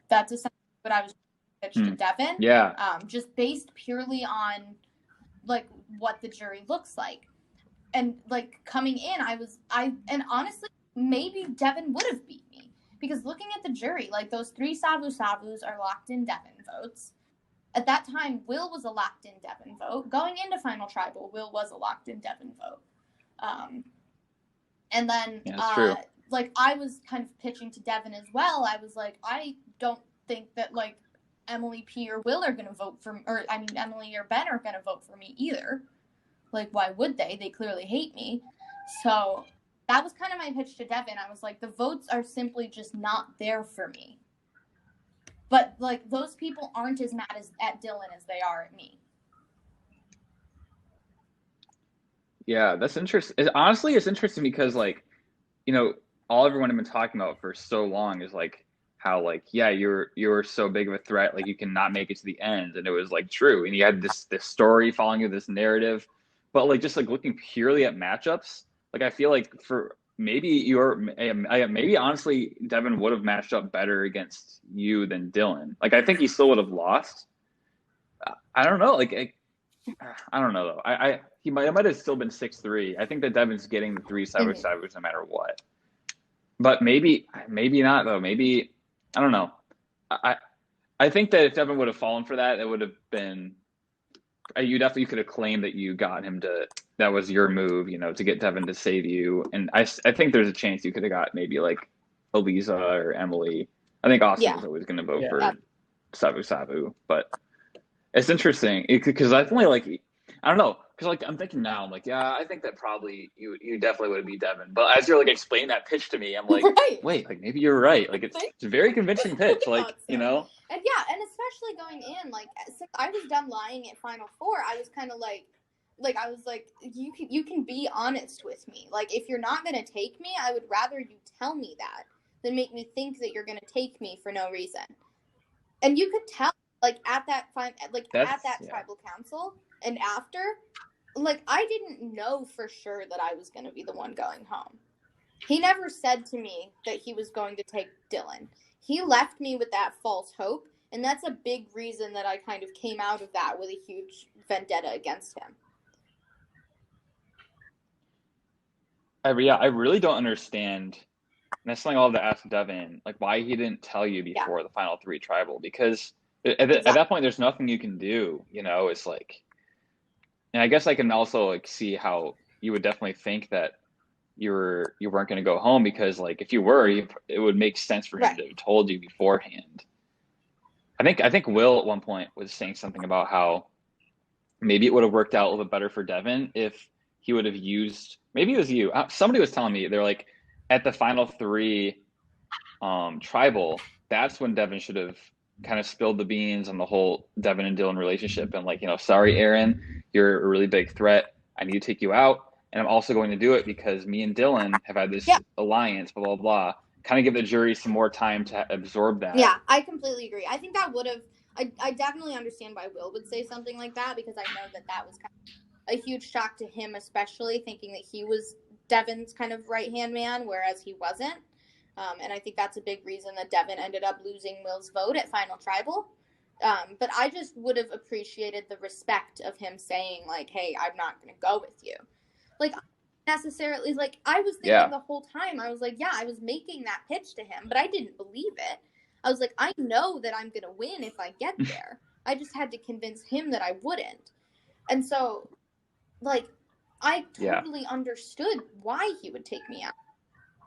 That's essentially what I was pitched to Devin. Yeah. Just based purely on like what the jury looks like. And like coming in, and honestly, maybe Devin would have beat me. Because looking at the jury, like those 3 Savu Savus are locked in Devin votes. At that time, Will was a locked in Devin vote. Going into Final Tribal, Will was a locked in Devin vote. And then, like, I was kind of pitching to Devin as well. I was like, I don't think that, like, Emily P. or Will are going to vote for me. Or, I mean, Emily or Ben are going to vote for me either. Like, why would they? They clearly hate me. So that was kind of my pitch to Devin. I was like, the votes are simply just not there for me. But, like, those people aren't as mad at Dylan as they are at me. Yeah, that's interesting. Honestly, it's interesting because, like, you know, all everyone had been talking about for so long is, like, how, like, yeah, you're so big of a threat, like, you cannot make it to the end. And it was, like, true. And you had this story following you, this narrative. But, like, just, like, looking purely at matchups, like, I feel like for maybe honestly, Devin would have matched up better against you than Dylan. Like, I think he still would have lost. I don't know. Like, I don't know, though. It might have still been 6-3. I think that Devin's getting the 3 Savus no matter what. But maybe not, though. Maybe, I don't know. I think that if Devin would have fallen for that, it would have been, you could have claimed that you got him that was your move, you know, to get Devin to save you. And I think there's a chance you could have got maybe like Eliza or Emily. I think Austin was always going to vote for Savu Savu, but it's interesting because I definitely, like, I don't know, because, like, I'm thinking now, I'm like, yeah, I think that probably you definitely would have beat Devin. But as you're, like, explaining that pitch to me, I'm like, wait, like, maybe you're right. Like, it's a very convincing pitch, like, you know? And yeah, and especially going in, like, since I was done lying at Final Four, I was kind of like I was like, you can be honest with me. Like, if you're not going to take me, I would rather you tell me that than make me think that you're going to take me for no reason. And you could tell, like, at that tribal council and after, like, I didn't know for sure that I was going to be the one going home. He never said to me that he was going to take Dylan. He left me with that false hope, and that's a big reason that I kind of came out of that with a huge vendetta against him. I really don't understand. And that's something I'll have to ask Devin, like, why he didn't tell you before the final 3 tribal, because at that point, there's nothing you can do, you know. It's like, and I guess I can also, like, see how you would definitely think that you weren't going to go home, because, like, if you were, it would make sense for him to have told you beforehand. I think Will at one point was saying something about how maybe it would have worked out a little bit better for Devin if he would have used, maybe it was you, somebody was telling me, they're like, at the final 3 tribal, that's when Devin should have kind of spilled the beans on the whole Devin and Dylan relationship, and, like, you know, sorry, Erin, you're a really big threat. I need to take you out, and I'm also going to do it because me and Dylan have had this alliance, blah, blah, blah. Kind of give the jury some more time to absorb that. Yeah, I completely agree. I think that would have, I definitely understand why Will would say something like that, because I know that was kind of a huge shock to him, especially thinking that he was Devin's kind of right-hand man, whereas he wasn't. And I think that's a big reason that Devin ended up losing Will's vote at Final Tribal. But I just would have appreciated the respect of him saying, like, hey, I'm not going to go with you. Like, necessarily, like, I was thinking the whole time, I was like, yeah, I was making that pitch to him, but I didn't believe it. I was like, I know that I'm going to win if I get there. I just had to convince him that I wouldn't. And so, like, I totally understood why he would take me out.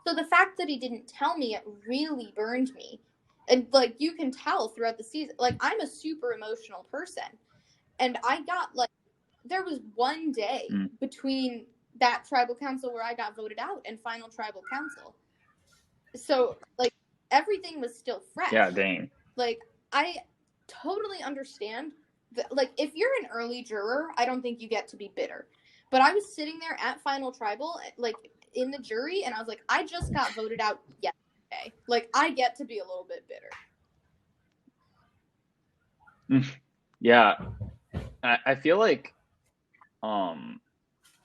So the fact that he didn't tell me, it really burned me. And like you can tell throughout the season, like I'm a super emotional person, and I got like there was one day between that tribal council where I got voted out and final tribal council, so like everything was still fresh. Yeah, dang. Like I totally understand that, like if you're an early juror, I don't think you get to be bitter, but I was sitting there at final tribal like in the jury, and I was like, I just got voted out yesterday. Like, I get to be a little bit bitter. Yeah. I feel like, I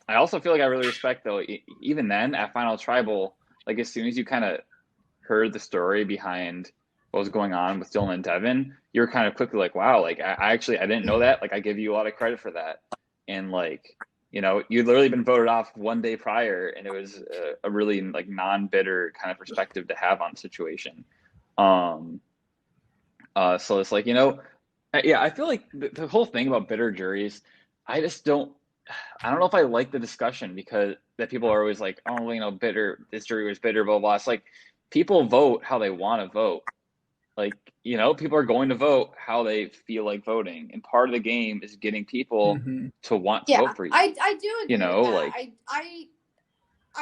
also feel like I really respect, though, even then at Final Tribal, like, as soon as you kind of heard the story behind what was going on with Dylan and Devin, you were kind of quickly like, wow, like, I didn't know that. Like, I give you a lot of credit for that. And, like, you know, you'd literally been voted off one day prior, and it was a really, like, non-bitter kind of perspective to have on the situation. So it's like, you know, yeah, I feel like the whole thing about bitter juries, I don't know if I like the discussion because that people are always like, oh, you know, bitter, this jury was bitter, blah, blah. It's like people vote how they want to vote. Like, you know, people are going to vote how they feel like voting. And part of the game is getting people to want to vote for you. I do agree, you know, with that. like I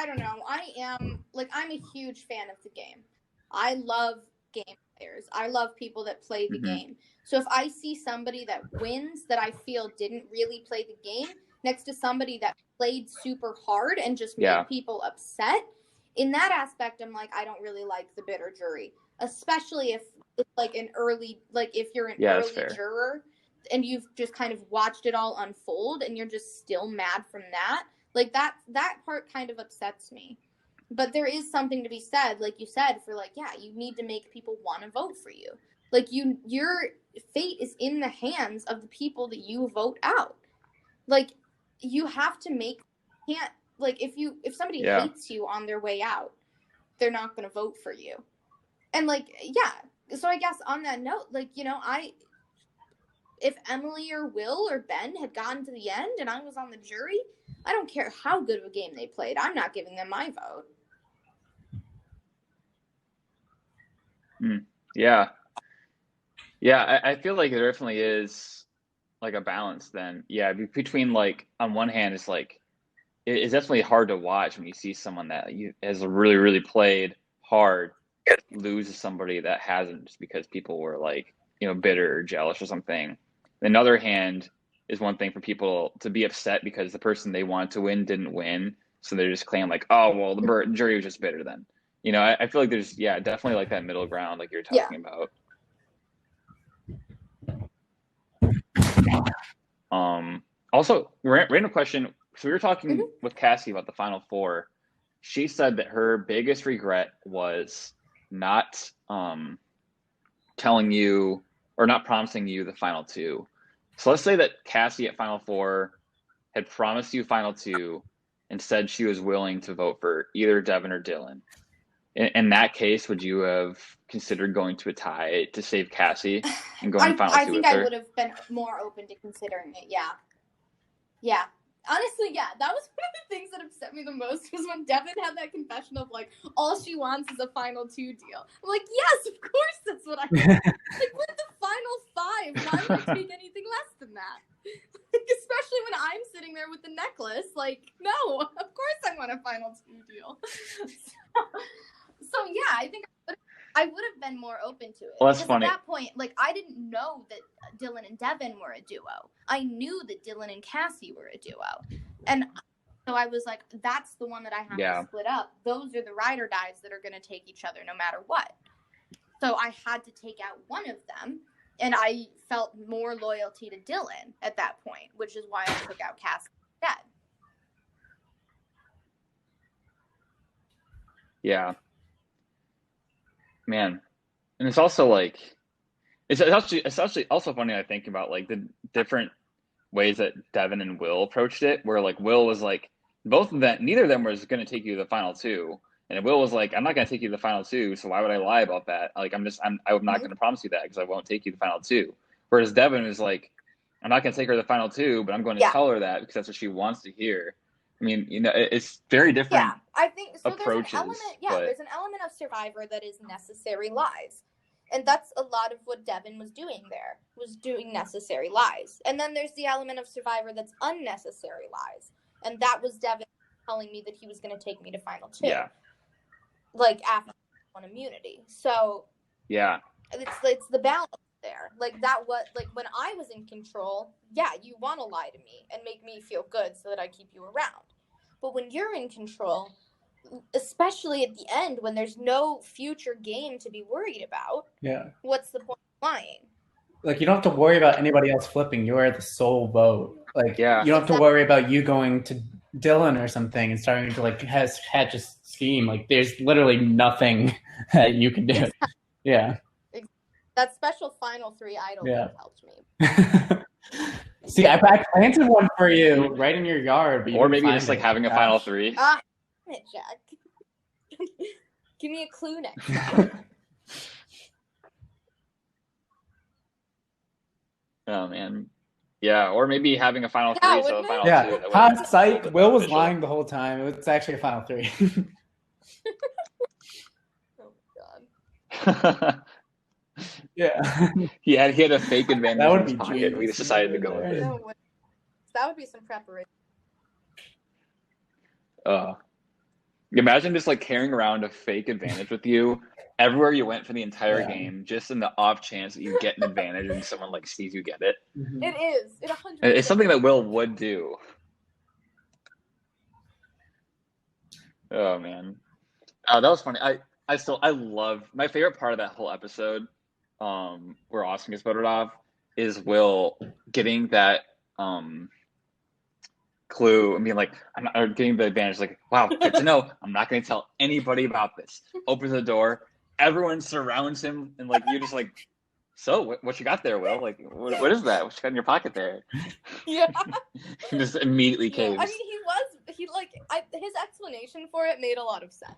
don't know. I'm a huge fan of the game. I love game players. I love people that play the game. So if I see somebody that wins that I feel didn't really play the game next to somebody that played super hard and just made people upset, in that aspect, I'm like, I don't really like the bitter jury, especially if it's like an early, like if you're an early juror and you've just kind of watched it all unfold and you're just still mad from that. Like that part kind of upsets me. But there is something to be said, like you said, for like, yeah, you need to make people want to vote for you. Like your fate is in the hands of the people that you vote out. Like you have to if somebody hates you on their way out, they're not going to vote for you. And like, yeah. So I guess on that note, like, you know, if Emily or Will or Ben had gotten to the end and I was on the jury, I don't care how good of a game they played. I'm not giving them my vote. Yeah. Yeah, I feel like there definitely is like a balance then. Yeah, between like on one hand, it's like it's definitely hard to watch when you see someone that has really, really played hard lose to somebody that hasn't, just because people were like, you know, bitter or jealous or something. On the other hand, is one thing for people to be upset because the person they wanted to win didn't win, so they're just claiming like, oh well, the jury was just bitter then. You know, I feel like there's definitely like that middle ground like you're talking about. Also, random question. So we were talking with Cassie about the Final Four. She said that her biggest regret was not telling you or not promising you the final two. So let's say that Cassie at Final Four had promised you final two and said she was willing to vote for either Devin or Dylan. In that case, would you have considered going to a tie to save Cassie and going final two with her? I think I would have been more open to considering it. Yeah. Yeah. Honestly, yeah. That was one of the things that upset me the most was when Devin had that confession of like, all she wants is a final two deal. I'm like, yes, of course that's what I want. Like, we're the final five. Why would I take anything less than that? Like, especially when I'm sitting there with the necklace. Like, no, of course I want a final two deal. So yeah, I think I would have been more open to it. Well, that's because funny. At that point, like, I didn't know that Dylan and Devin were a duo. I knew that Dylan and Cassie were a duo. And so I was like, that's the one that I have to split up. Those are the ride or dies that are going to take each other no matter what. So I had to take out one of them. And I felt more loyalty to Dylan at that point, which is why I took out Cassie instead. Yeah. Man, and it's also like it's actually also funny. I think about like the different ways that Devin and Will approached it. Where like Will was like, both of them, neither of them was going to take you to the final two, and Will was like, I'm not going to take you to the final two, so why would I lie about that? Like I'm not going to promise you that because I won't take you to the final two. Whereas Devin is like, I'm not going to take her to the final two, but I'm going to tell her that because that's what she wants to hear. I mean, you know, it's very different. Yeah, I think so. Approaches, there's an element of Survivor that is necessary lies, And that's a lot of what Devin was doing there, was doing necessary lies. And then there's the element of Survivor that's unnecessary lies. And that was Devin telling me that he was going to take me to Final 2. Yeah. Like, after on immunity. So, Yeah. it's the balance there. Like, that was, like, when I was in control, yeah, you want to lie to me and make me feel good so that I keep you around. But when you're in control, especially at the end when there's no future game to be worried about, what's the point of lying? Like, you don't have to worry about anybody else flipping. You are the sole vote. Like, Yeah. you don't have to worry about you going to Dylan or something and starting to, like, hatch a scheme. Like, there's literally nothing that you can do. Exactly. Yeah. That special Final 3 idol helped me. See, I planted one for you right in your yard. But or maybe just, like, having a Final 3. Damn it, Jack. Give me a clue next time. Oh, man. Yeah, or maybe having a Final 3, so a Final 2. Yeah, hot psych. Will was lying the whole time. It's actually a Final 3. Oh, my God. Yeah. He had a fake advantage That would in his be pocket. genius. We just decided to go with it. That would be some preparation. Imagine just, like, carrying around a fake advantage with you everywhere you went for the entire game, just in the off chance that you get an advantage and someone, like, sees you get it. It is. It 100%. It's something that Will would do. Oh, man. That was funny. I love my favorite part of that whole episode, where Austin gets voted off, is Will getting that clue and being like, or getting the advantage, like, wow, good to know. I'm not going to tell anybody about this. Opens the door, everyone surrounds him, and, like, you just like, so what you got there, Will? Like, what is that? What you got in your pocket there? Yeah. He just immediately caves. I mean, his explanation for it made a lot of sense.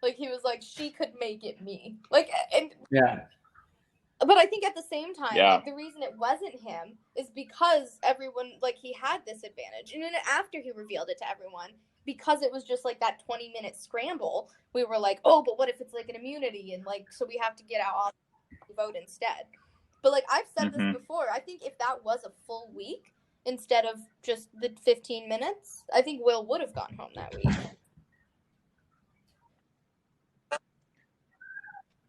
Like, he was like, she could make it me. Like, and yeah. But I think at the same time, Yeah. like, the reason it wasn't him is because everyone, like, he had this advantage. And then after he revealed it to everyone, because it was just, like, that 20-minute scramble, we were like, oh, but what if it's, like, an immunity? And, like, so we have to get out all the vote instead. But, like, I've said this before. I think if that was a full week instead of just the 15 minutes, I think Will would have gone home that week.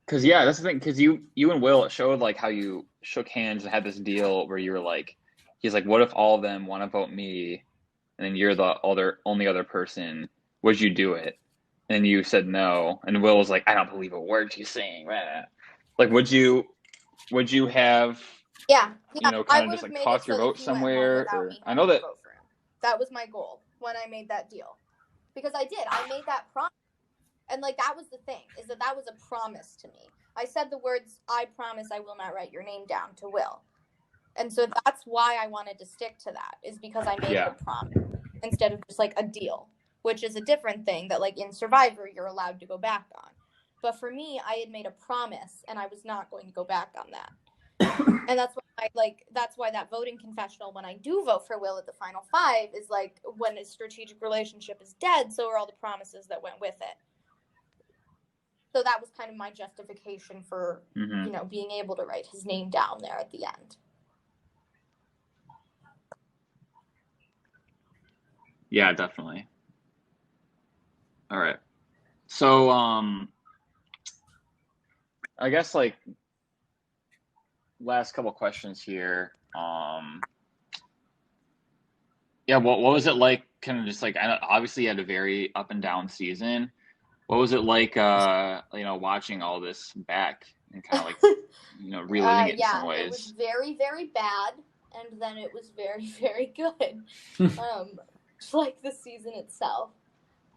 Because, yeah, that's the thing. Because you and Will showed, like, how you shook hands and had this deal where you were like, he's like, what if all of them want to vote me, and then you're the only other person? Would you do it? And you said no. And Will was like, I don't believe a word she's saying. Like, would you have, you know, kind of just, like, toss your vote somewhere? Or I know that. That was my goal when I made that deal. Because I did. I made that promise. And, like, that was the thing, is that was a promise to me. I said the words, I promise I will not write your name down, to Will. And so that's why I wanted to stick to that, is because I made it a promise instead of just, like, a deal, which is a different thing that, like, in Survivor, you're allowed to go back on. But for me, I had made a promise, and I was not going to go back on that. And that's why that voting confessional, when I do vote for Will at the Final 5, is, like, when a strategic relationship is dead, so are all the promises that went with it. So that was kind of my justification for, you know, being able to write his name down there at the end. Yeah, definitely. All right. So, I guess, like, last couple questions here. Yeah, what was it like, kind of just, like, obviously you had a very up and down season. What was it like, you know, watching all this back and kind of, like, you know, reliving it in some ways? It was very, very bad, and then it was very, very good. Just like the season itself.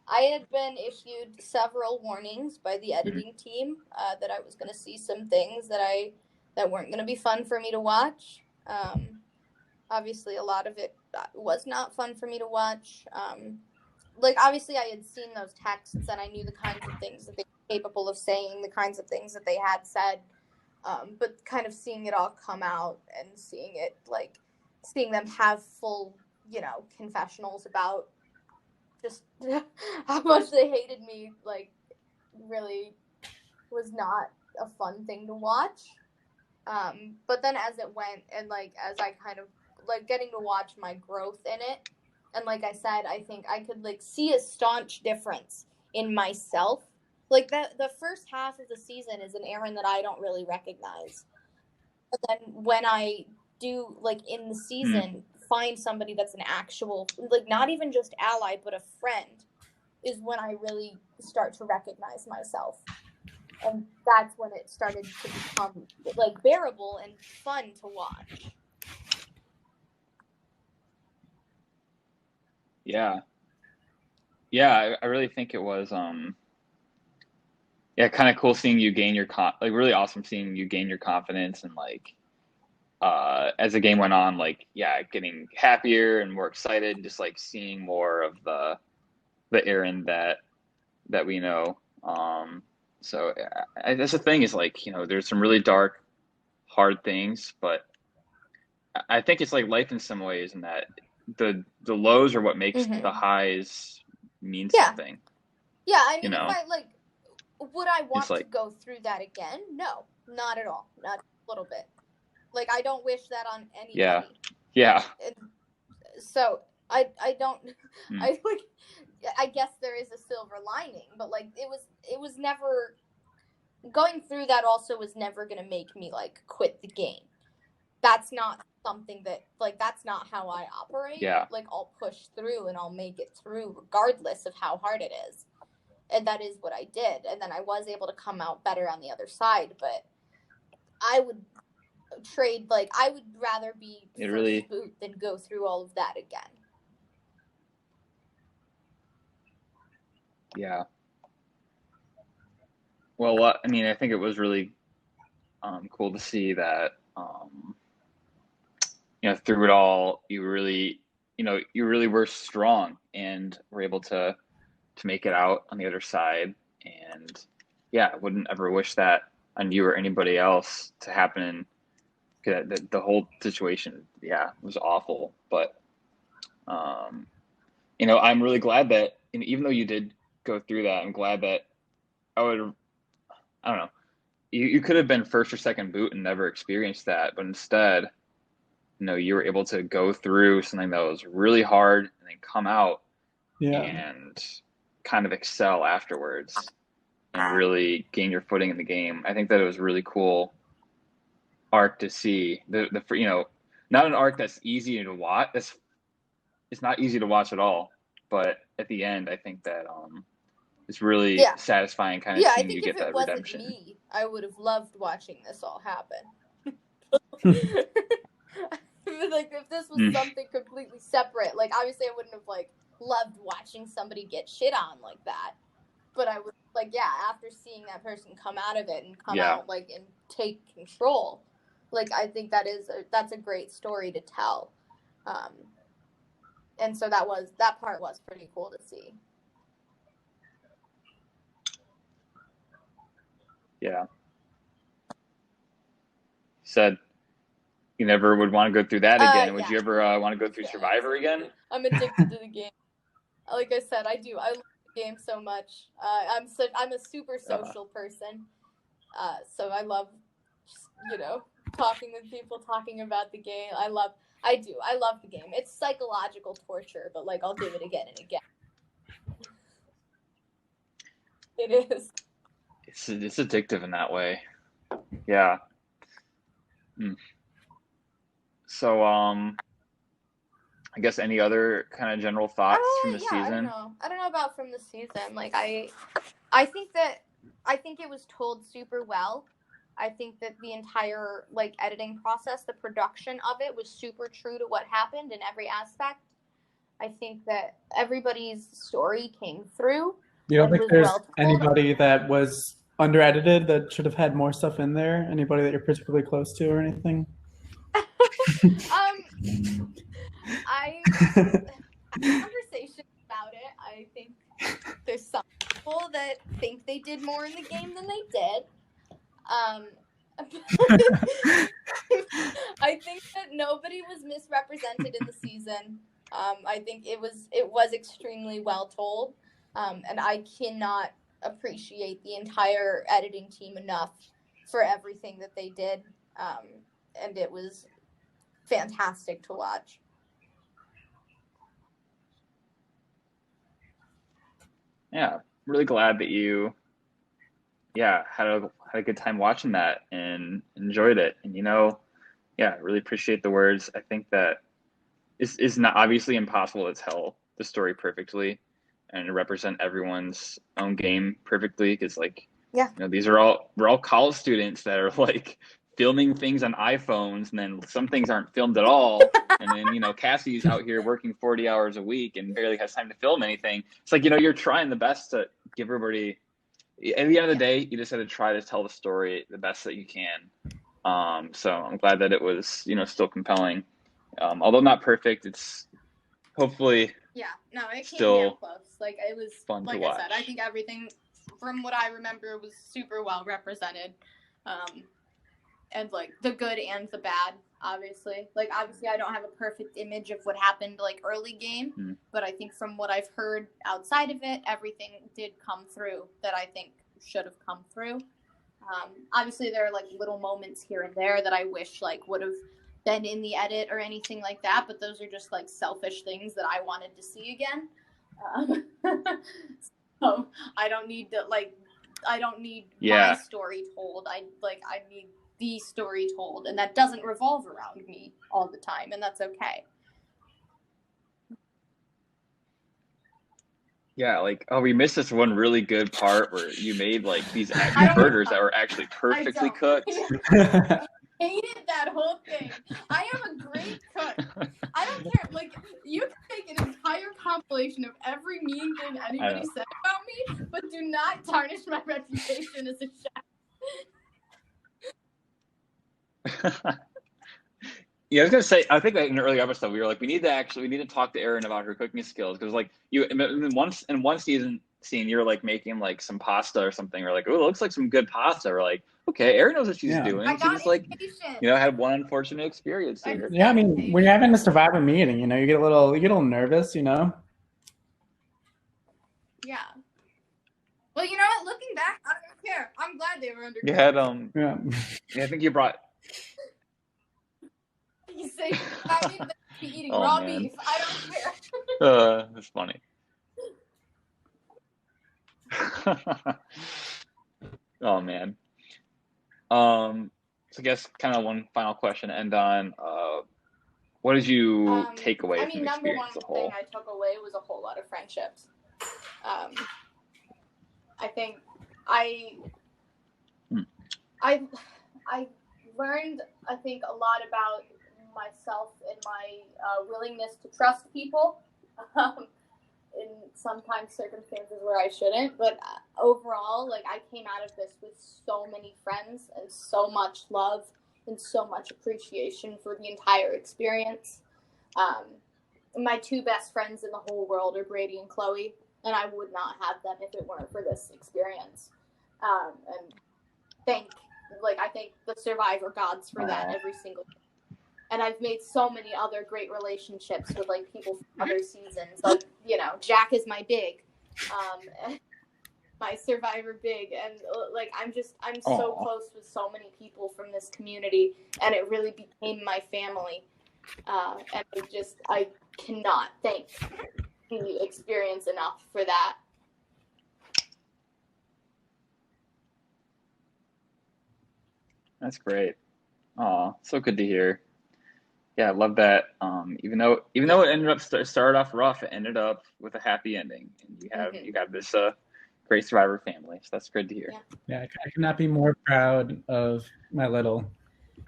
I had been issued several warnings by the editing team that I was going to see some things that weren't going to be fun for me to watch. Obviously, a lot of it was not fun for me to watch. Like, obviously, I had seen those texts, and I knew the kinds of things that they were capable of saying, the kinds of things that they had said. But kind of seeing it all come out and seeing them have full, you know, confessionals about just how much they hated me, like, really was not a fun thing to watch. But then as it went, and like as I kind of like getting to watch my growth in it, and like I said, I think I could like see a staunch difference in myself. Like the first half of the season is an Erin that I don't really recognize. But then when I do, like in the season, find somebody that's an actual, like not even just ally, but a friend, is when I really start to recognize myself. And that's when it started to become like bearable and fun to watch. Yeah. I really think it was kind of cool seeing you gain your really awesome seeing you gain your confidence, and like as the game went on, like getting happier and more excited, and just like seeing more of the Erin that we know. So that's the thing, is like, there's some really dark, hard things, but I think it's like life in some ways, in that the lows are what makes the highs mean something. Yeah, I mean, if I like, would I want to go through that again? No, not at all, not a little bit. Like, I don't wish that on anybody. Yeah. And so I don't. I guess there is a silver lining, but like it was never, going through that also was never gonna make me like quit the game. That's not something that, like, that's not how I operate. Yeah. Like, I'll push through and I'll make it through regardless of how hard it is. And that is what I did. And then I was able to come out better on the other side. But I would I would rather be first boot than go through all of that again. Yeah. Well, I mean, I think it was really cool to see that, through it all, you really were strong and were able to make it out on the other side. And I wouldn't ever wish that on you or anybody else to happen. The whole situation, was awful. But, I'm really glad that, even though you did go through that, I'm glad that I don't know, you could have been first or second boot and never experienced that, but instead, you were able to go through something that was really hard and then come out and kind of excel afterwards and really gain your footing in the game. I think that it was really cool arc to see. Not an arc that's easy to watch. It's not easy to watch at all, but at the end, I think that it's really satisfying kind of seeing you get that redemption. If it wasn't me, I would have loved watching this all happen. Like, if this was something completely separate, like, obviously I wouldn't have like loved watching somebody get shit on like that, but I would like, after seeing that person come out of it and come out like and take control, like, I think that's a great story to tell. And so that part was pretty cool to see. Yeah. Said you never would want to go through that again. Would you ever want to go through Survivor again? I'm addicted to the game. Like I said, I do. I love the game so much. I'm a super social person. So I love just, talking with people, talking about the game. I love the game. It's psychological torture, but like, I'll do it again and again. It is. It's addictive in that way. Yeah. So, I guess any other kind of general thoughts from the season? I don't know about from the season. Like, I think it was told super well. I think that the entire like editing process, the production of it was super true to what happened in every aspect. I think that everybody's story came through. You don't think there's anybody that was under-edited that should have had more stuff in there? Anybody that you're particularly close to or anything? I had conversations about it. I think there's some people that think they did more in the game than they did. I think that nobody was misrepresented in the season. I think it was extremely well told, and I cannot appreciate the entire editing team enough for everything that they did. And it was fantastic to watch. Yeah, really glad that you had a good time watching that and enjoyed it. And really appreciate the words. I think that is not obviously impossible to tell the story perfectly and to represent everyone's own game perfectly, because we're all college students that are like filming things on iPhones, and then some things aren't filmed at all. And then, Cassie's out here working 40 hours a week and barely has time to film anything. It's like, you're trying the best to give everybody, at the end of the day, you just had to try to tell the story the best that you can. So I'm glad that it was, still compelling. Although not perfect, it's hopefully it still came close. Like, it was fun like to watch. I said, I think everything from what I remember was super well represented. And like the good and the bad, obviously. Like, obviously I don't have a perfect image of what happened like early game, but I think from what I've heard outside of it, everything did come through that I think should have come through. Obviously there are like little moments here and there that I wish like would have been in the edit or anything like that, but those are just like selfish things that I wanted to see again. So I don't need my story told. I need the story told, and that doesn't revolve around me all the time, and that's okay. Yeah, we missed this one really good part where you made like these burgers that were actually perfectly cooked. Hated that whole thing. I am a great cook. I don't care. Like, you can make an entire compilation of every mean thing anybody said about me, but do not tarnish my reputation as a chef. Yeah, I was gonna say, I think in an earlier episode we were like, we need to talk to Erin about her cooking skills, because like in one scene you're like making like some pasta or something. We're like, oh, it looks like some good pasta. We're like, okay, Erin knows what she's doing. She just like had one unfortunate experience here. Yeah, I mean, when you're having a Survivor meeting, you get a little nervous, Yeah. Well, you know what? Looking back, I don't care. I'm glad they were under. You had I think you brought. You say I need to be eating raw beef. I don't care. That's funny. Oh man. So I guess kind of one final question to end on. What did you take away from the experience as a whole? Number one thing I took away was a whole lot of friendships. I think I learned, I think, a lot about myself and my willingness to trust people in sometimes circumstances where I shouldn't. But overall, like, I came out of this with so many friends and so much love and so much appreciation for the entire experience. My two best friends in the whole world are Brady and Chloe, and I would not have them if it weren't for this experience. And I thank the Survivor gods for that every single day. And I've made so many other great relationships with like people from other seasons. Like, Jack is my big, my Survivor big, and like I'm so close with so many people from this community, and it really became my family. And I cannot thank the experience enough for that. That's great. Aw, so good to hear. Yeah, I love that. Even though it ended up started off rough, it ended up with a happy ending, and you got this great Survivor family. So that's good to hear. Yeah, I could not be more proud of my little.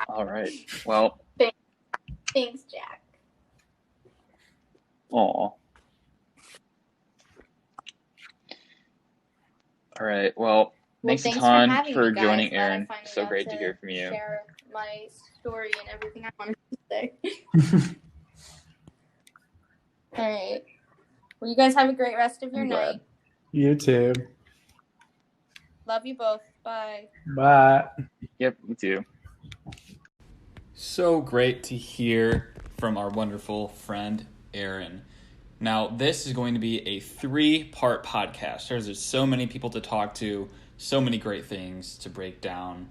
All right. Well. Thanks, Jack. Aw. All right. Well, thanks a ton for joining, Erin. So great to hear from you. Share my story and everything I wanted to say. All right. Well, you guys have a great rest of your night. You too. Love you both. Bye. Bye. Yep, you too. So great to hear from our wonderful friend, Erin. Now, this is going to be a 3-part podcast. There's so many people to talk to, so many great things to break down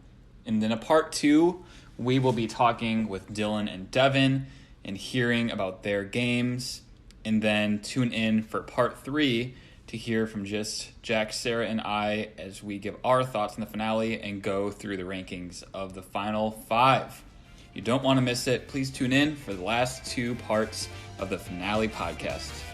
And then a part 2, we will be talking with Dylan and Devin and hearing about their games. And then tune in for part 3 to hear from just Jack, Sarah, and I as we give our thoughts on the finale and go through the rankings of the final 5. You don't want to miss it. Please tune in for the last 2 parts of the finale podcast.